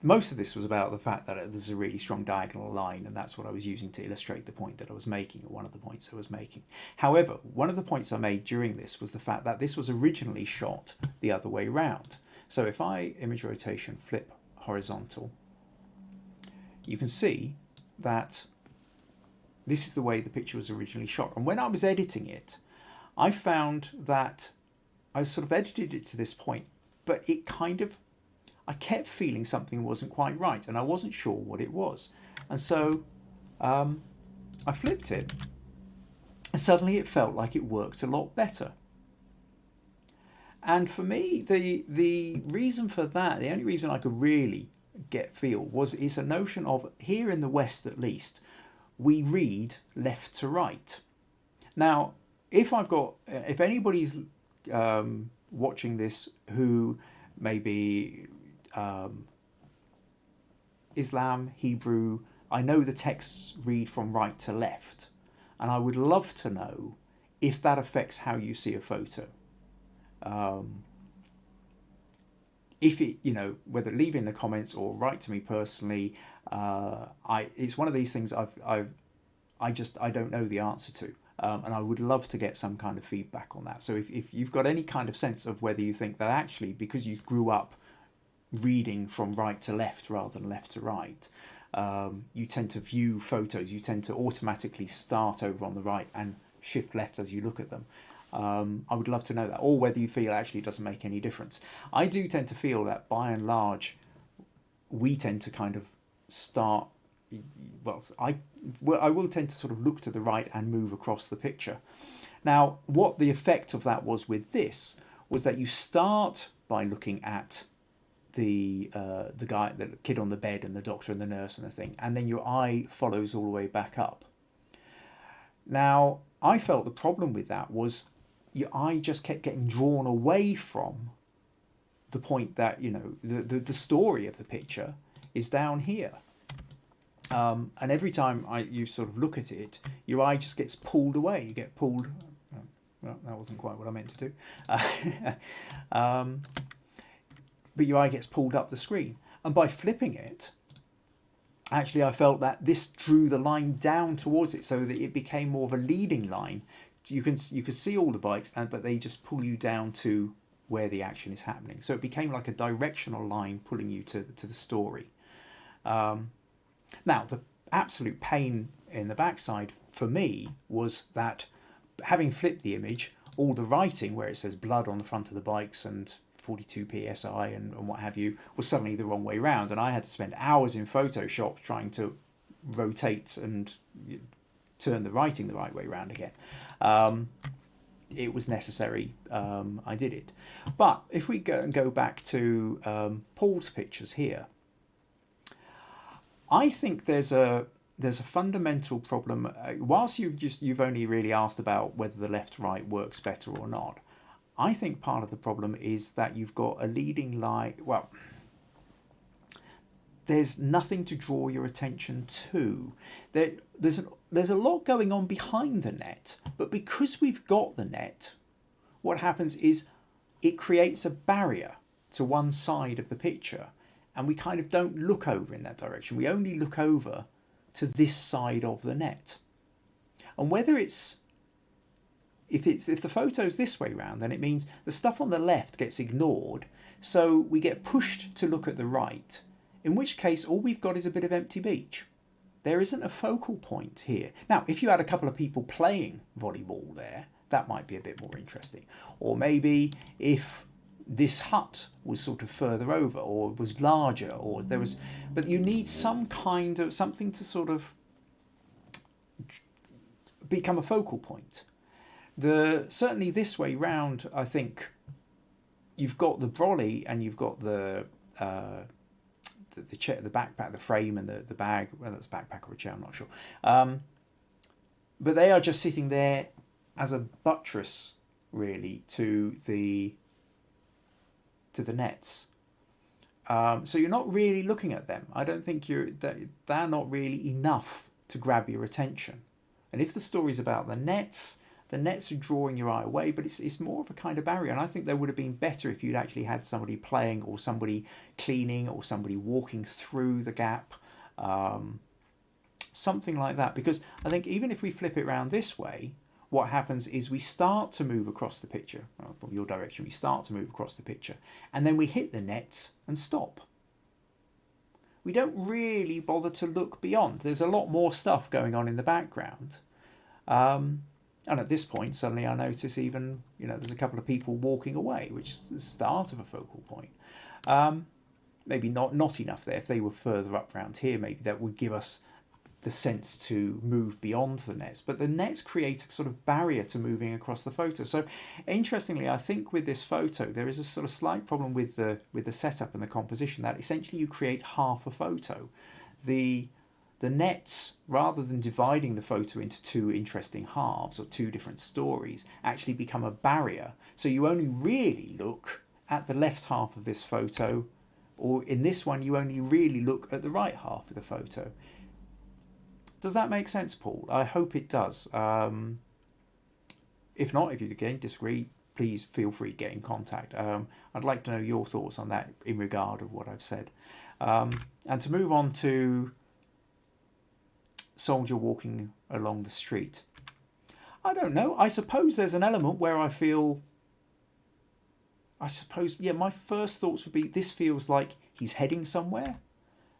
most of this was about the fact that there's a really strong diagonal line, and that's what I was using to illustrate the point that I was making, or one of the points I was making. However, one of the points I made during this was the fact that this was originally shot the other way round. So if I image rotation flip horizontal, you can see that this is the way the picture was originally shot. And when I was editing it, I found that I sort of edited it to this point, but it I kept feeling something wasn't quite right, and I wasn't sure what it was. And so I flipped it, and suddenly it felt like it worked a lot better. And for me, the reason for that, the only reason I could really feel is a notion of, here in the West at least, we read left to right. Now, if anybody's watching this who maybe Islam, Hebrew, I know the texts read from right to left, and I would love to know if that affects how you see a photo. If it, whether leave in the comments or write to me personally, it's one of these things I don't know the answer to, and I would love to get some kind of feedback on that. So if you've got any kind of sense of whether you think that actually, because you grew up reading from right to left rather than left to right, you tend to view photos, you tend to automatically start over on the right and shift left as you look at them. I would love to know that, or whether you feel actually it doesn't make any difference. I do tend to feel that by and large we tend to kind of start, well, I will tend to sort of look to the right and move across the picture. Now, what the effect of that was with this was that you start by looking at the guy, the kid on the bed, and the doctor and the nurse and the thing, and then your eye follows all the way back up. Now, I felt the problem with that was your eye just kept getting drawn away from the point that, you know, the story of the picture is down here. And every time you sort of look at it, your eye just gets pulled away. You get pulled. Well, that wasn't quite what I meant to do. But your eye gets pulled up the screen. And by flipping it, actually I felt that this drew the line down towards it so that it became more of a leading line. You can see all the bikes, but they just pull you down to where the action is happening. So it became like a directional line pulling you to the story. Now, the absolute pain in the backside for me was that having flipped the image, all the writing where it says blood on the front of the bikes and 42 psi and what have you was suddenly the wrong way round, and I had to spend hours in Photoshop trying to rotate and turn the writing the right way round again. It was necessary. I did it. But if we go back to Paul's pictures here, I think there's a fundamental problem. Whilst you've only really asked about whether the left-right works better or not, I think part of the problem is that you've got a leading line. Well, there's nothing to draw your attention to. There's a lot going on behind the net, but because we've got the net, what happens is it creates a barrier to one side of the picture, and we kind of don't look over in that direction. We only look over to this side of the net. And whether if the photo's this way round, then it means the stuff on the left gets ignored, so we get pushed to look at the right, in which case all we've got is a bit of empty beach. There isn't a focal point here. Now, if you had a couple of people playing volleyball there, that might be a bit more interesting. Or maybe if this hut was sort of further over or was larger, or there was, but you need some kind of something to sort of become a focal point. Certainly this way round, I think you've got the brolly and you've got the chair, the backpack, the frame, and the bag. Whether it's a backpack or a chair, I'm not sure. But they are just sitting there as a buttress, really, to the nets. So you're not really looking at them. I don't think they're not really enough to grab your attention. And if the story's about the nets are drawing your eye away, but it's more of a kind of barrier. And I think they would have been better if you'd actually had somebody playing, or somebody cleaning, or somebody walking through the gap, something like that. Because I think even if we flip it around this way, what happens is we start to move across the picture, from your direction, we start to move across the picture, and then we hit the nets and stop. We don't really bother to look beyond. There's a lot more stuff going on in the background. And at this point, suddenly I notice even, there's a couple of people walking away, which is the start of a focal point. Maybe not enough there. If they were further up around here, maybe that would give us the sense to move beyond the nets. But the nets create a sort of barrier to moving across the photo. So interestingly, I think with this photo, there is a sort of slight problem with the setup and the composition, that essentially you create half a photo. The nets, rather than dividing the photo into two interesting halves or two different stories, actually become a barrier. So you only really look at the left half of this photo, or in this one, you only really look at the right half of the photo. Does that make sense, Paul? I hope it does. If not, if you again disagree, please feel free to get in contact. I'd like to know your thoughts on that in regard of what I've said. And to move on to soldier walking along the street. I don't know. I suppose there's an element where my first thoughts would be, this feels like he's heading somewhere,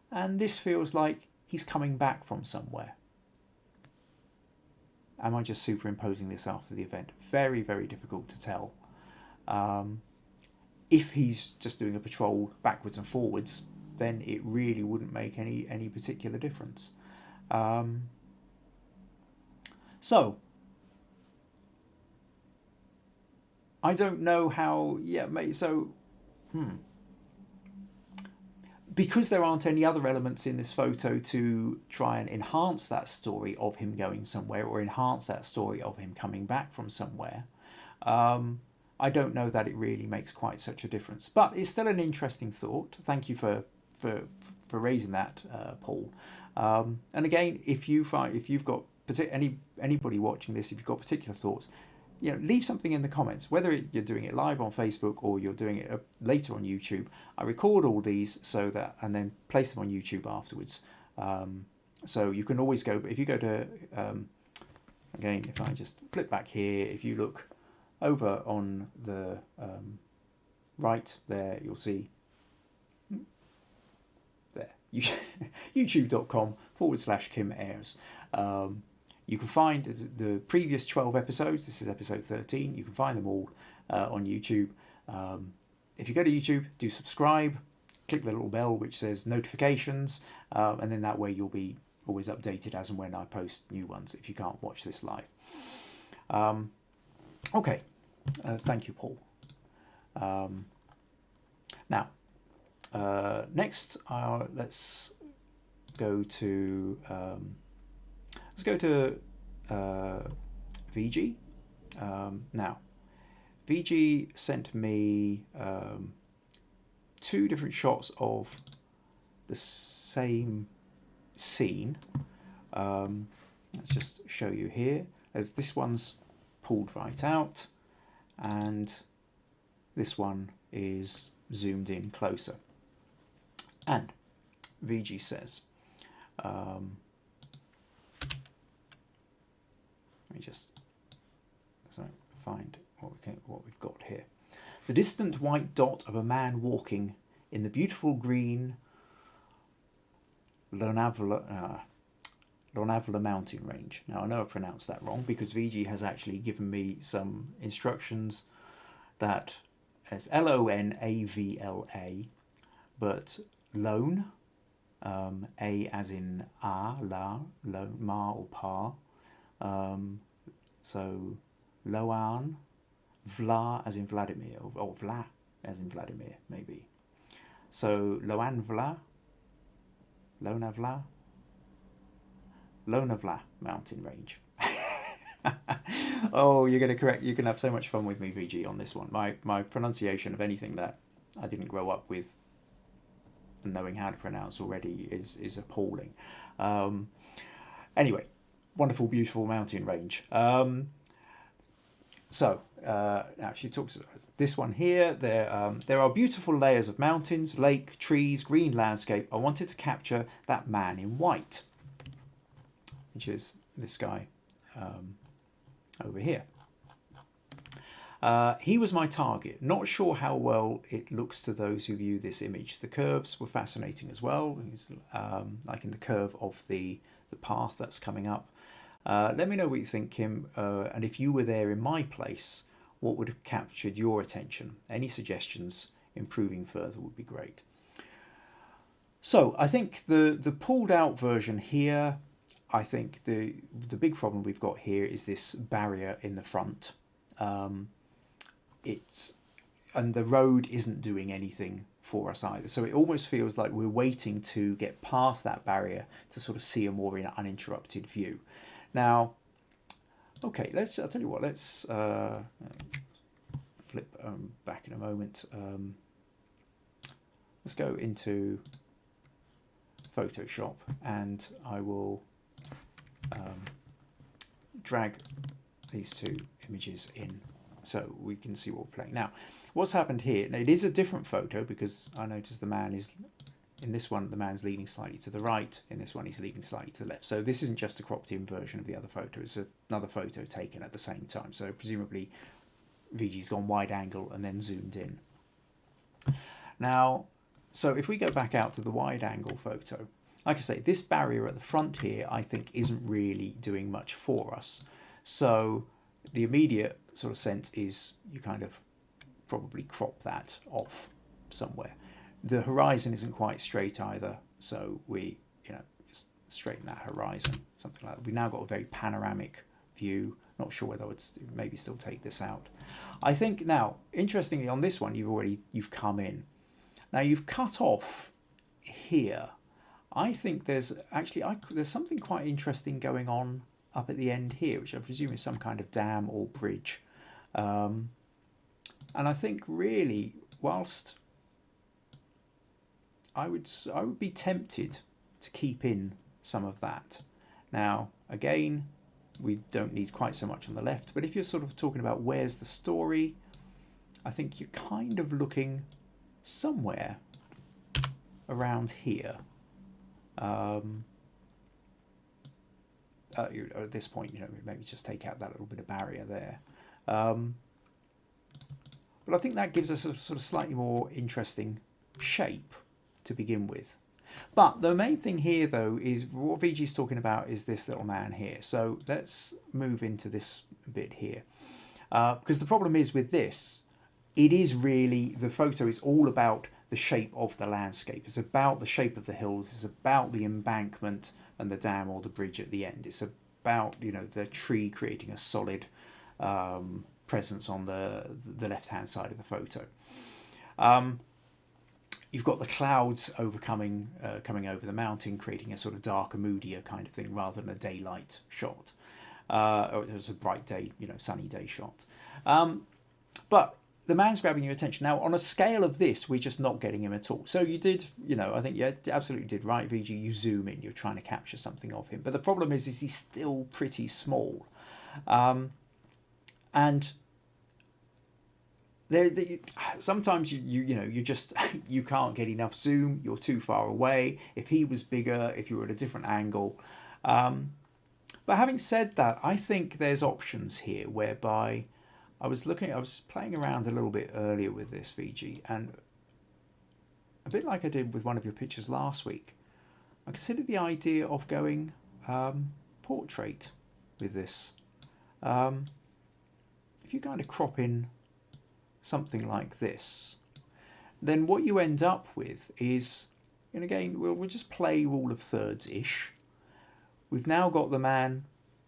and this feels like he's coming back from somewhere. Am I just superimposing this after the event? Very, very difficult to tell. If he's just doing a patrol backwards and forwards, then it really wouldn't make any particular difference. So I don't know how. Yeah, so because there aren't any other elements in this photo to try and enhance that story of him going somewhere or enhance that story of him coming back from somewhere, I don't know that it really makes quite such a difference. But it's still an interesting thought. Thank you for raising that, Paul. And again, if you've got anybody watching this, if you've got particular thoughts, leave something in the comments, whether you're doing it live on Facebook or you're doing it later on YouTube. I record all these and then place them on YouTube afterwards. So you can always go, if you go to, again, if I just flip back here, if you look over on the right there, you'll see there, youtube.com/Kim Ayres. You can find the previous 12 episodes. This is episode 13. You can find them all on YouTube. If you go to YouTube, do subscribe, click the little bell which says notifications, and then that way you'll be always updated as and when I post new ones if you can't watch this live. Okay, thank you, Paul. Now, next, let's go to VG. Now, VG sent me 2 different shots of the same scene. Let's just show you here. As this one's pulled right out, and this one is zoomed in closer. And VG says, let me just find what we've got here. The distant white dot of a man walking in the beautiful green Lonavala mountain range. Now I know I pronounced that wrong because VG has actually given me some instructions that as Lonavala, but lone, A as in la, ma or pa. So Loan, Vla as in Vladimir, or Vla as in Vladimir, maybe. So Loanvla, Lonavla mountain range. Oh, you're going to have so much fun with me, VG, on this one. My pronunciation of anything that I didn't grow up with and knowing how to pronounce already is appalling. Anyway, wonderful, beautiful mountain range. So now she talks about this one here. There are beautiful layers of mountains, lake, trees, green landscape. I wanted to capture that man in white, which is this guy over here. He was my target. Not sure how well it looks to those who view this image. The curves were fascinating as well, like in the curve of the path that's coming up. Let me know what you think, Kim, and if you were there in my place, what would have captured your attention? Any suggestions improving further would be great. So I think the pulled out version here, I think the big problem we've got here is this barrier in the front. And the road isn't doing anything for us either. So it almost feels like we're waiting to get past that barrier to sort of see a more uninterrupted view. Now, okay, I'll tell you what, let's flip back in a moment. Let's go into Photoshop and I will drag these 2 images in so we can see what we're playing. Now, what's happened here, now it is a different photo because I noticed the man is, in this one, the man's leaning slightly to the right. In this one, he's leaning slightly to the left. So this isn't just a cropped in version of the other photo. It's another photo taken at the same time. So presumably VG's gone wide angle and then zoomed in. Now, so if we go back out to the wide angle photo, like I say, this barrier at the front here, I think isn't really doing much for us. So the immediate sort of sense is you kind of probably crop that off somewhere. The horizon isn't quite straight either, so we, just straighten that horizon, something like that. We've now got a very panoramic view. Not sure whether I would maybe still take this out. I think now, interestingly, on this one, you've come in. Now you've cut off here. I think there's actually there's something quite interesting going on up at the end here, which I presume is some kind of dam or bridge. And I think really, whilst I would be tempted to keep in some of that. Now, again, we don't need quite so much on the left, but if you're sort of talking about where's the story, I think you're kind of looking somewhere around here. At this point, maybe just take out that little bit of barrier there. But I think that gives us a sort of slightly more interesting shape to begin with. But the main thing here, though, is what VG's talking about is this little man here. So let's move into this bit here. Because the problem is with this, it is really, the photo is all about the shape of the landscape. It's about the shape of the hills. It's about the embankment and the dam or the bridge at the end. It's about, the tree creating a solid presence on the left-hand side of the photo. You've got the clouds coming over the mountain, creating a sort of darker, moodier kind of thing rather than a daylight shot. Or it was a bright day, sunny day shot. But the man's grabbing your attention. Now, on a scale of this, we're just not getting him at all. So you did, I think you absolutely did right, VG. You zoom in, you're trying to capture something of him. But the problem is he's still pretty small. And sometimes you can't get enough zoom. You're too far away. If he was bigger, if you were at a different angle. But having said that, I think there's options here whereby I was playing around a little bit earlier with this, VG, and a bit like I did with one of your pictures last week, I considered the idea of going portrait with this. If you kind of crop in something like this, then what you end up with is, and again, we'll just play rule of thirds-ish. We've now got the man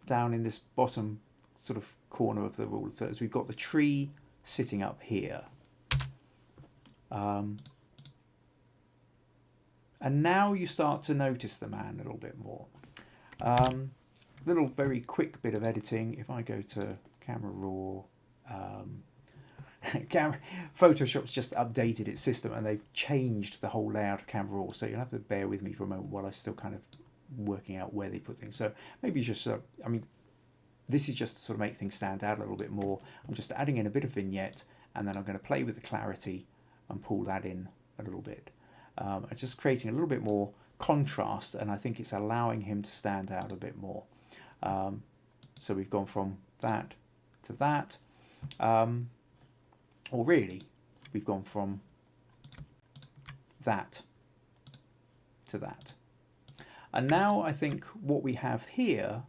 down in this bottom sort of corner of the rule of thirds. We've got the tree sitting up here. And now you start to notice the man a little bit more. Little very quick bit of editing. If I go to Camera Raw, Photoshop's just updated its system and they've changed the whole layout of Camera Raw. So you'll have to bear with me for a moment while I still kind of working out where they put things. So maybe just, this is just to sort of make things stand out a little bit more. I'm just adding in a bit of vignette and then I'm going to play with the clarity and pull that in a little bit. It's just creating a little bit more contrast and I think it's allowing him to stand out a bit more. So we've gone from that to that. Or really, we've gone from that to that. And now I think what we have here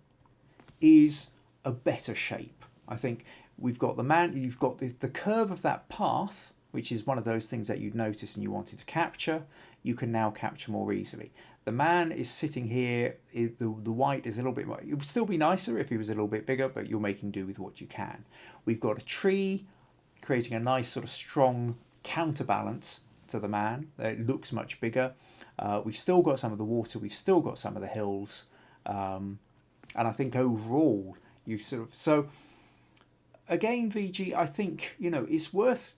is a better shape. I think we've got the man, you've got the curve of that path, which is one of those things that you'd notice and you wanted to capture, you can now capture more easily. The man is sitting here, the white is a little bit more, it would still be nicer if he was a little bit bigger, but you're making do with what you can. We've got a tree creating a nice sort of strong counterbalance to the man. It looks much bigger. We've still got some of the water, we've still got some of the hills. And I think overall, you sort of, so again, VG, I think, it's worth,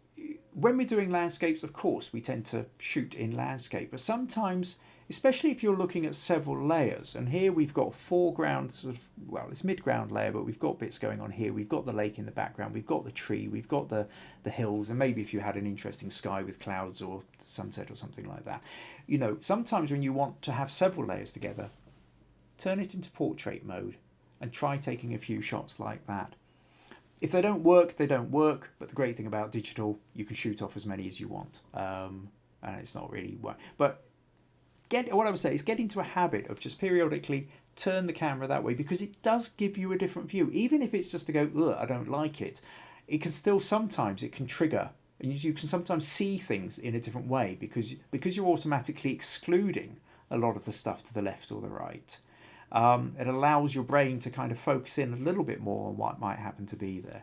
when we're doing landscapes, of course, we tend to shoot in landscape, but sometimes, especially if you're looking at several layers, and here we've got foreground, sort of, well, it's mid-ground layer, but we've got bits going on here. We've got the lake in the background, we've got the tree, we've got the hills, and maybe if you had an interesting sky with clouds or sunset or something like that. Sometimes when you want to have several layers together, turn it into portrait mode and try taking a few shots like that. If they don't work, they don't work, but the great thing about digital, you can shoot off as many as you want. And it's not really work. But what I would say is get into a habit of just periodically turn the camera that way, because it does give you a different view. Even if it's just to go, ugh, I don't like it, it can still, sometimes it can trigger you can sometimes see things in a different way because you're automatically excluding a lot of the stuff to the left or the right. It allows your brain to kind of focus in a little bit more on what might happen to be there.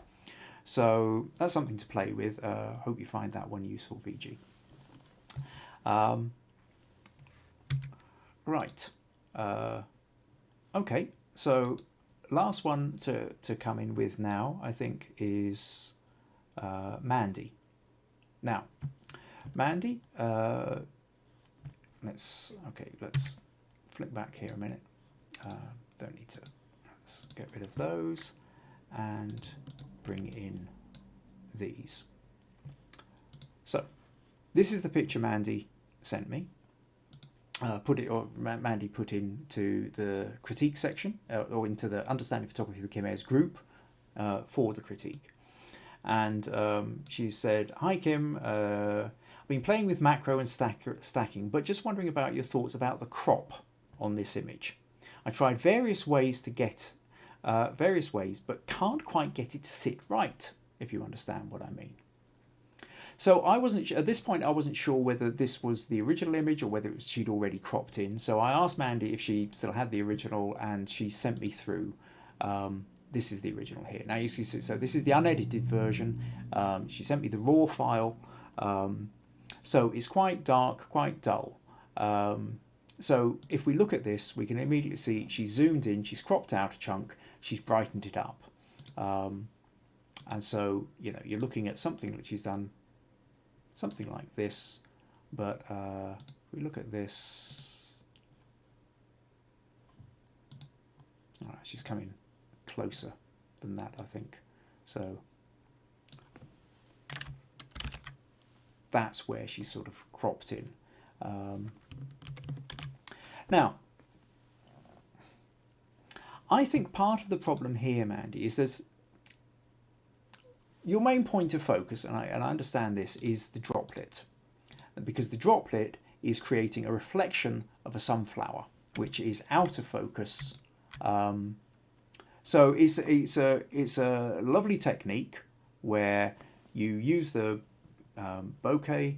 So that's something to play with. Hope you find that one useful, VG. Right. Okay, so last one to come in with now, I think, is Mandy. Now, Mandy, let's flip back here a minute. Don't need to. Let's get rid of those and bring in these. So, this is the picture Mandy sent me. Mandy put into the critique section, or into the Understanding Photography with Kim Ayres group for the critique. And she said, "Hi Kim, I've been playing with macro and stacking, but just wondering about your thoughts about the crop on this image. I tried various ways, but can't quite get it to sit right, if you understand what I mean." So at this point I wasn't sure whether this was the original image or whether she'd already cropped in. So I asked Mandy if she still had the original, and she sent me through. This is the original here. Now you see, so this is the unedited version. She sent me the raw file. So it's quite dark, quite dull. So if we look at this, we can immediately see she's zoomed in, she's cropped out a chunk, she's brightened it up. And so, you're looking at something that she's done something like this, but if we look at this, all right, she's coming closer than that, I think. So that's where she's sort of cropped in. Now, I think part of the problem here, Mandy, is your main point of focus, and I understand this, is the droplet, because the droplet is creating a reflection of a sunflower, which is out of focus. So it's a lovely technique where you use the bokeh,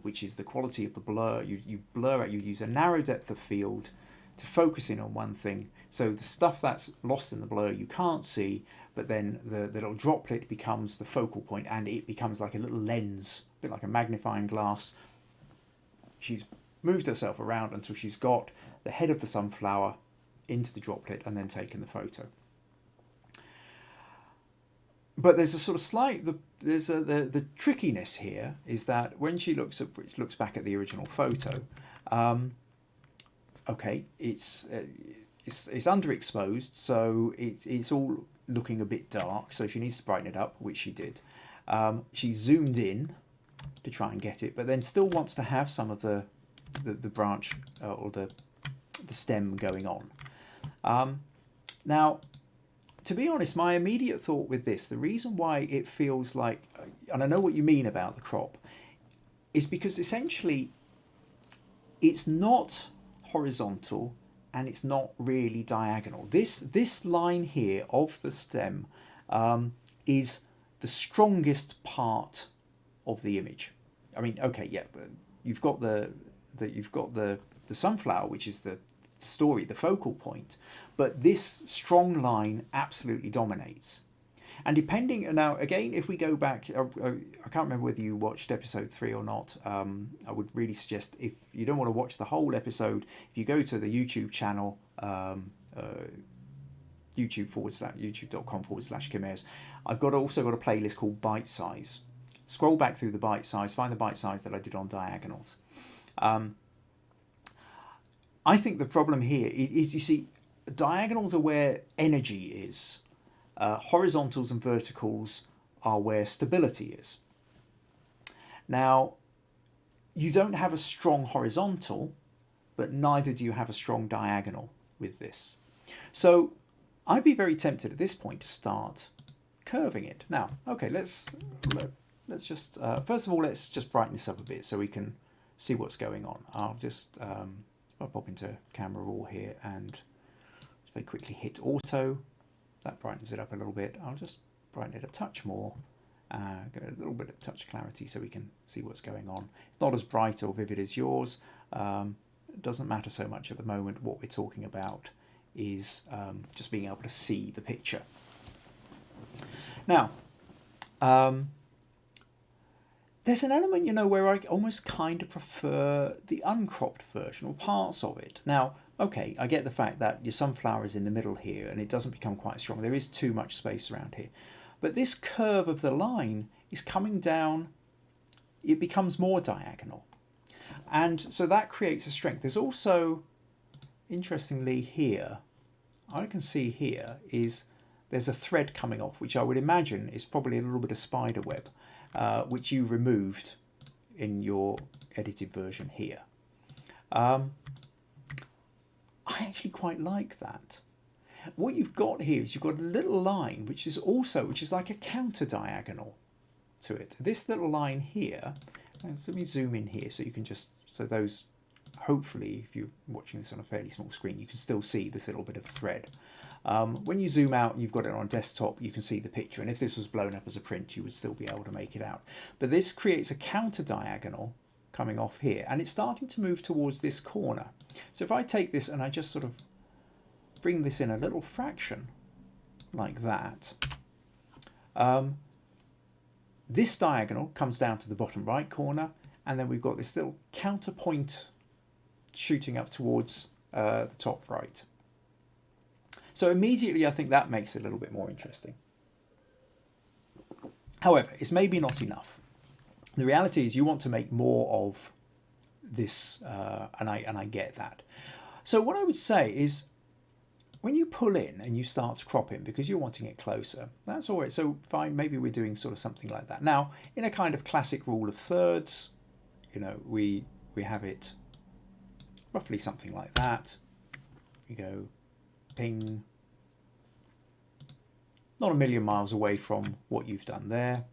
which is the quality of the blur. You blur out. You use a narrow depth of field to focus in on one thing. So the stuff that's lost in the blur you can't see, but then the little droplet becomes the focal point, and it becomes like a little lens, a bit like a magnifying glass. She's moved herself around until she's got the head of the sunflower into the droplet and then taken the photo. But there's a sort of slight, the trickiness here is that when she looks back at the original photo, okay, it's underexposed, so it's all looking a bit dark, so she needs to brighten it up, which she did. She zoomed in to try and get it, but then still wants to have some of the branch or the stem going on. Now, to be honest, my immediate thought with this, the reason why it feels like, and I know what you mean about the crop, is because essentially it's not horizontal and it's not really diagonal. This line here of the stem is the strongest part of the image. I mean, okay, yeah, you've got the sunflower, which is the story, the focal point, but this strong line absolutely dominates. And depending, now again, if we go back, I can't remember whether you watched episode 3 or not. I would really suggest, if you don't want to watch the whole episode, if you go to the YouTube channel, youtube.com/Kim Ayres, I've also got a playlist called Bite Size. Scroll back through the bite size, find the bite size that I did on diagonals. I think the problem here is, you see, diagonals are where energy is. Horizontals and verticals are where stability is. Now, you don't have a strong horizontal, but neither do you have a strong diagonal with this. So I'd be very tempted at this point to start curving it. Now, okay, let's just, first of all, let's just brighten this up a bit so we can see what's going on. I'll just, I'll pop into Camera Raw here and just very quickly hit Auto. That brightens it up a little bit. I'll just brighten it a touch more Get a little bit of touch clarity so we can see what's going on. It's not as bright or vivid as yours. It doesn't matter so much at the moment. What we're talking about is just being able to see the picture. Now, there's an element, where I almost kind of prefer the uncropped version or parts of it. Now, okay, I get the fact that your sunflower is in the middle here and it doesn't become quite strong. There is too much space around here. But this curve of the line is coming down. It becomes more diagonal. And so that creates a strength. There's also, interestingly here, I can see here is there's a thread coming off, which I would imagine is probably a little bit of spider web, which you removed in your edited version here. I actually quite like that. What you've got here is you've got a little line which is like a counter diagonal to it. This little line here, let me zoom in here so you can so those, hopefully if you're watching this on a fairly small screen, you can still see this little bit of thread. When you zoom out and you've got it on a desktop, you can see the picture, and if this was blown up as a print, you would still be able to make it out. But this creates a counter diagonal coming off here, and it's starting to move towards this corner. So if I take this and I just sort of bring this in a little fraction like that, this diagonal comes down to the bottom right corner, and then we've got this little counterpoint shooting up towards the top right. So immediately I think that makes it a little bit more interesting. However, it's maybe not enough. The reality is you want to make more of this, and I get that. So what I would say is, when you pull in and you start to crop in because you're wanting it closer, that's all right. So fine, maybe we're doing sort of something like that. Now, in a kind of classic rule of thirds, we have it roughly something like that. You go ping, not a million miles away from what you've done there.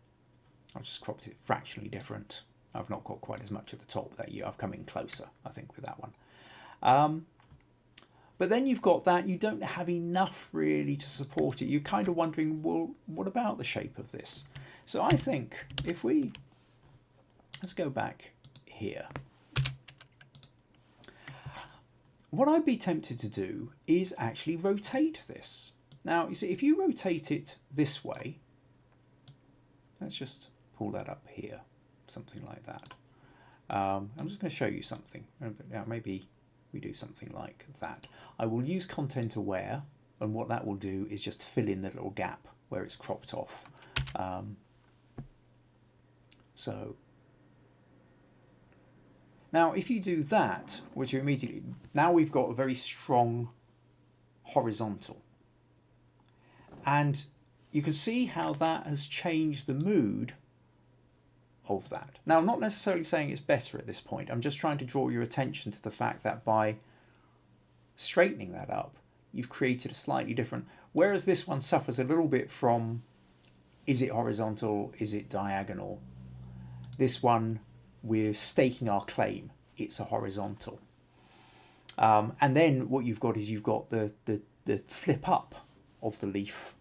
I've just cropped it fractionally different. I've not got quite as much at the top that I've come in closer, I think, with that one. But then you've got that, you don't have enough really to support it. You're kind of wondering, well, what about the shape of this? So I think if let's go back here. What I'd be tempted to do is actually rotate this. Now, you see, if you rotate it this way, let's just pull that up here, something like that. I'm just going to show you something. Now, maybe we do something like that. I will use content aware, and what that will do is just fill in the little gap where it's cropped off. So now if you do that, which immediately, now we've got a very strong horizontal. And you can see how that has changed the mood of that. Now, I'm not necessarily saying it's better at this point. I'm just trying to draw your attention to the fact that by straightening that up, you've created a slightly different, whereas this one suffers a little bit from, is it horizontal, is it diagonal? This one, we're staking our claim, it's a horizontal. And then what you've got is you've got the flip up of the leaf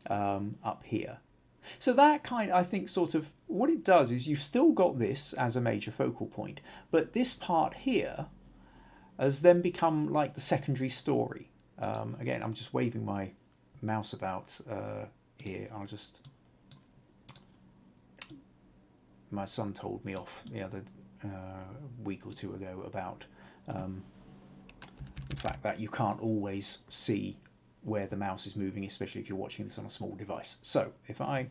up here. So that kind, I think, sort of, what it does is you've still got this as a major focal point, but this part here has then become like the secondary story. Again, I'm just waving my mouse about here. My son told me off the other week or two ago about the fact that you can't always see where the mouse is moving, especially if you're watching this on a small device. So if I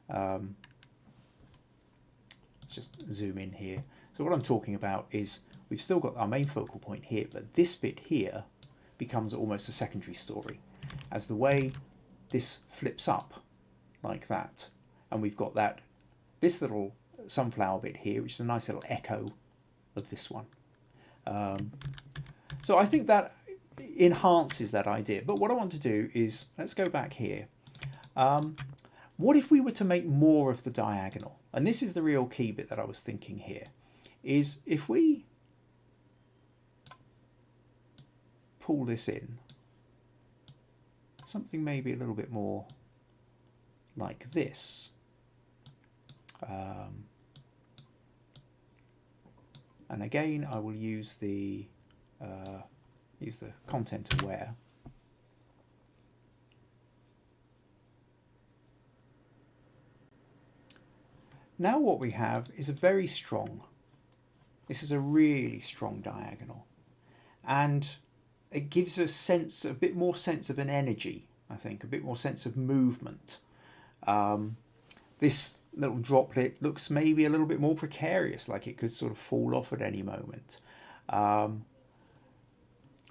let's just zoom in here. So what I'm talking about is we've still got our main focal point here, but this bit here becomes almost a secondary story as the way this flips up like that, and we've got this little sunflower bit here, which is a nice little echo of this one. So I think that enhances that idea. But what I want to do is, let's go back here. What if we were to make more of the diagonal? And this is the real key bit that I was thinking here, is if we pull this in, something maybe a little bit more like this. And again, I will use the content aware. Now what we have is this is a really strong diagonal, and it gives a bit more sense of an energy, I think, a bit more sense of movement. This little droplet looks maybe a little bit more precarious, like it could sort of fall off at any moment.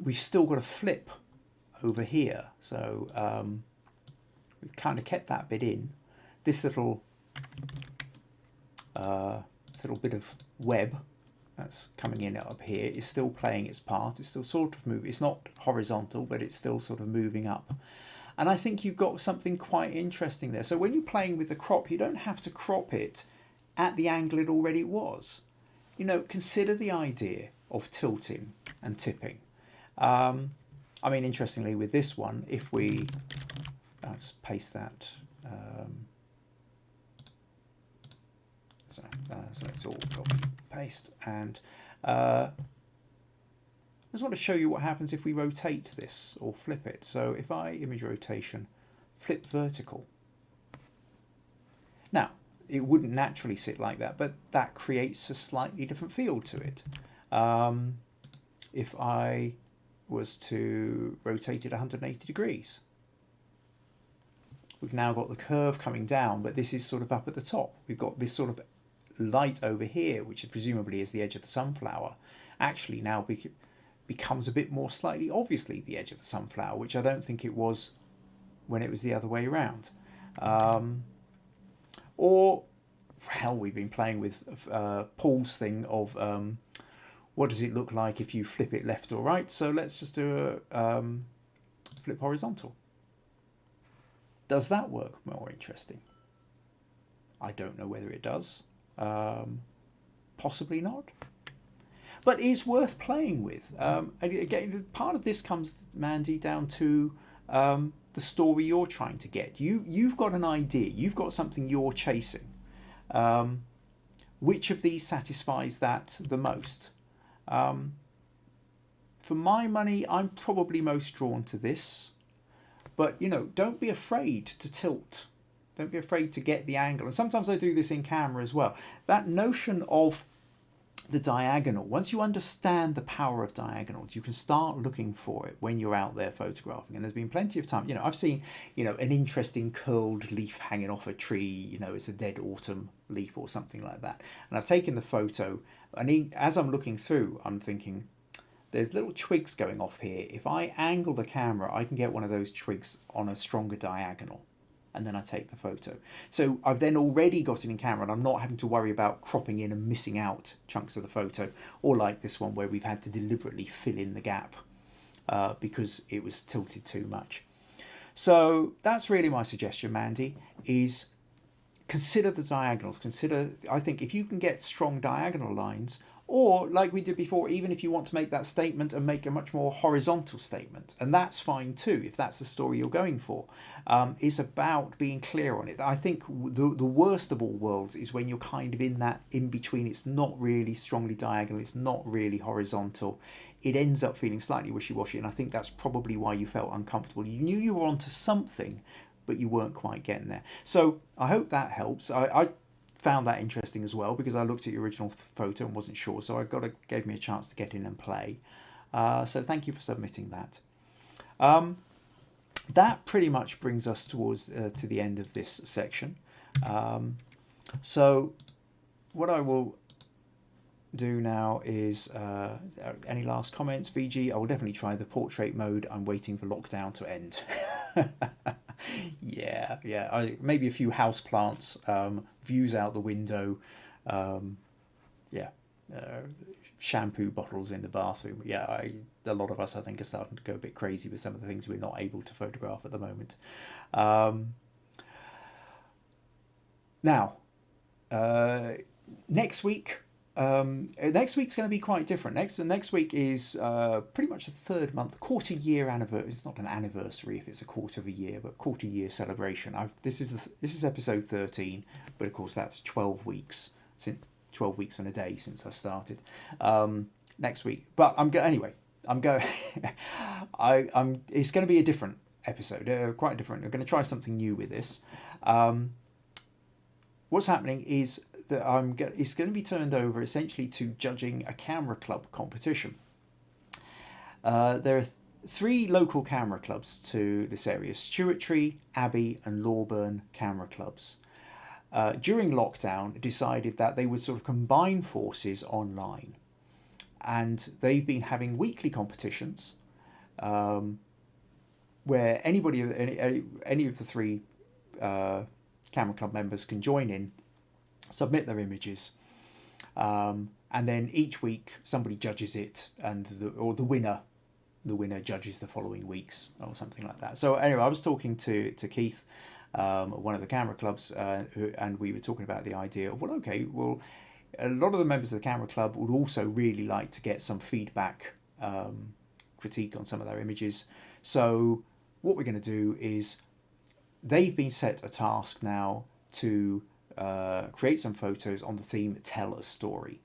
We've still got a flip over here, so we've kind of kept that bit in. This little bit of web that's coming in up here is still playing its part. It's still sort of moving. It's not horizontal, but it's still sort of moving up. And I think you've got something quite interesting there. So when you're playing with the crop, you don't have to crop it at the angle it already was. You know, consider the idea of tilting and tipping. I mean, interestingly, with this one, if we let's paste that. So it's all copy paste, and I just want to show you what happens if we rotate this or flip it. So if I image rotation, flip vertical. Now, it wouldn't naturally sit like that, but that creates a slightly different feel to it. If I was to rotate it 180 degrees, we've now got the curve coming down, but this is sort of up at the top. We've got this sort of light over here, which presumably is the edge of the sunflower, actually now becomes a bit more slightly obviously the edge of the sunflower, which I don't think it was when it was the other way around. Or, hell, we've been playing with Paul's thing of what does it look like if you flip it left or right. So let's just do a flip horizontal. Does that work more interesting? I don't know whether it does. Possibly not. But is worth playing with. Again, part of this comes, Mandy, down to the story you're trying to get. You've got an idea. You've got something you're chasing. Which of these satisfies that the most? For my money, I'm probably most drawn to this. But, you know, don't be afraid to tilt. Don't be afraid to get the angle. And sometimes I do this in camera as well. That notion of the diagonal, once you understand the power of diagonals, you can start looking for it when you're out there photographing. And there's been plenty of time, you know, I've seen, you know, an interesting curled leaf hanging off a tree, you know, it's a dead autumn leaf or something like that. And I've taken the photo, and as I'm looking through, I'm thinking, there's little twigs going off here. If I angle the camera, I can get one of those twigs on a stronger diagonal. And then I take the photo. So I've then already got it in camera, and I'm not having to worry about cropping in and missing out chunks of the photo, or like this one where we've had to deliberately fill in the gap because it was tilted too much. So that's really my suggestion, Mandy, is consider the diagonals. I think if you can get strong diagonal lines, or like we did before, even if you want to make that statement and make a much more horizontal statement, and that's fine too, if that's the story you're going for. It's about being clear on it. I think the worst of all worlds is when you're kind of in that in between. It's not really strongly diagonal, it's not really horizontal. It ends up feeling slightly wishy-washy, and I think that's probably why you felt uncomfortable. You knew you were onto something, but you weren't quite getting there. So I hope that helps. I found that interesting as well, because I looked at your original photo and wasn't sure, so gave me a chance to get in and play. So thank you for submitting that. That pretty much brings us towards to the end of this section. So what I will do now is any last comments? VG, I will definitely try the portrait mode. I'm waiting for lockdown to end. yeah. Maybe a few house plants, views out the window, shampoo bottles in the bathroom. A lot of us, I think, are starting to go a bit crazy with some of the things we're not able to photograph at the moment. Now, next week, Next week's going to be quite different. Next week is pretty much the third month, quarter year anniversary. It's not an anniversary if it's a quarter of a year, but quarter year celebration. This is episode 13, but of course that's 12 weeks since 12 weeks and a day since I started. Next week, but anyway. I'm going. I'm. It's going to be a different episode, quite different. I'm going to try something new with this. What's happening is that it's going to be turned over essentially to judging a camera club competition. There are three local camera clubs to this area: Stewartry, Abbey, and Lawburn camera clubs. During lockdown, decided that they would sort of combine forces online, and they've been having weekly competitions where anybody, any of the three camera club members can join in, submit their images, and then each week somebody judges it, and the winner judges the following weeks or something like that. So anyway, I was talking to Keith, one of the camera clubs, and we were talking about the idea of, a lot of the members of the camera club would also really like to get some feedback, critique on some of their images. So what we're going to do is, they've been set a task now to create some photos on the theme Tell a Story.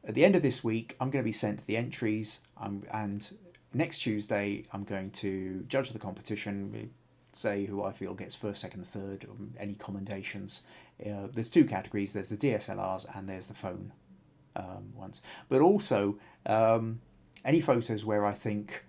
At the end of this week, I'm going to be sent the entries, and next Tuesday I'm going to judge the competition, say who I feel gets first, second, third, any commendations. There's two categories: there's the DSLRs and there's the phone ones. But also any photos where I think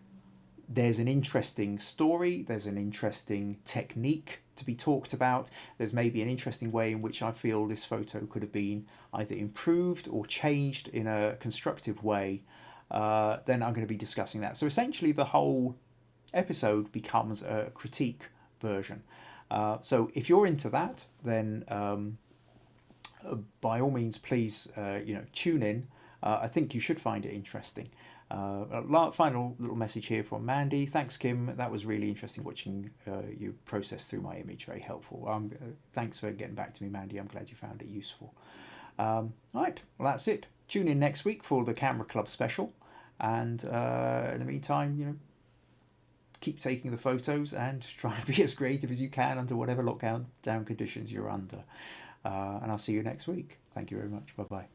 there's an interesting story, there's an interesting technique to be talked about, there's maybe an interesting way in which I feel this photo could have been either improved or changed in a constructive way, then I'm going to be discussing that. So essentially the whole episode becomes a critique version. So if you're into that, then by all means, please tune in. I think you should find it interesting. Final little message here from Mandy. Thanks, Kim. That was really interesting watching you process through my image. Very helpful. Thanks for getting back to me, Mandy. I'm glad you found it useful. Right, well, that's it. Tune in next week for the Camera Club special. And in the meantime, keep taking the photos and try and be as creative as you can under whatever lockdown conditions you're under. And I'll see you next week. Thank you very much. Bye-bye.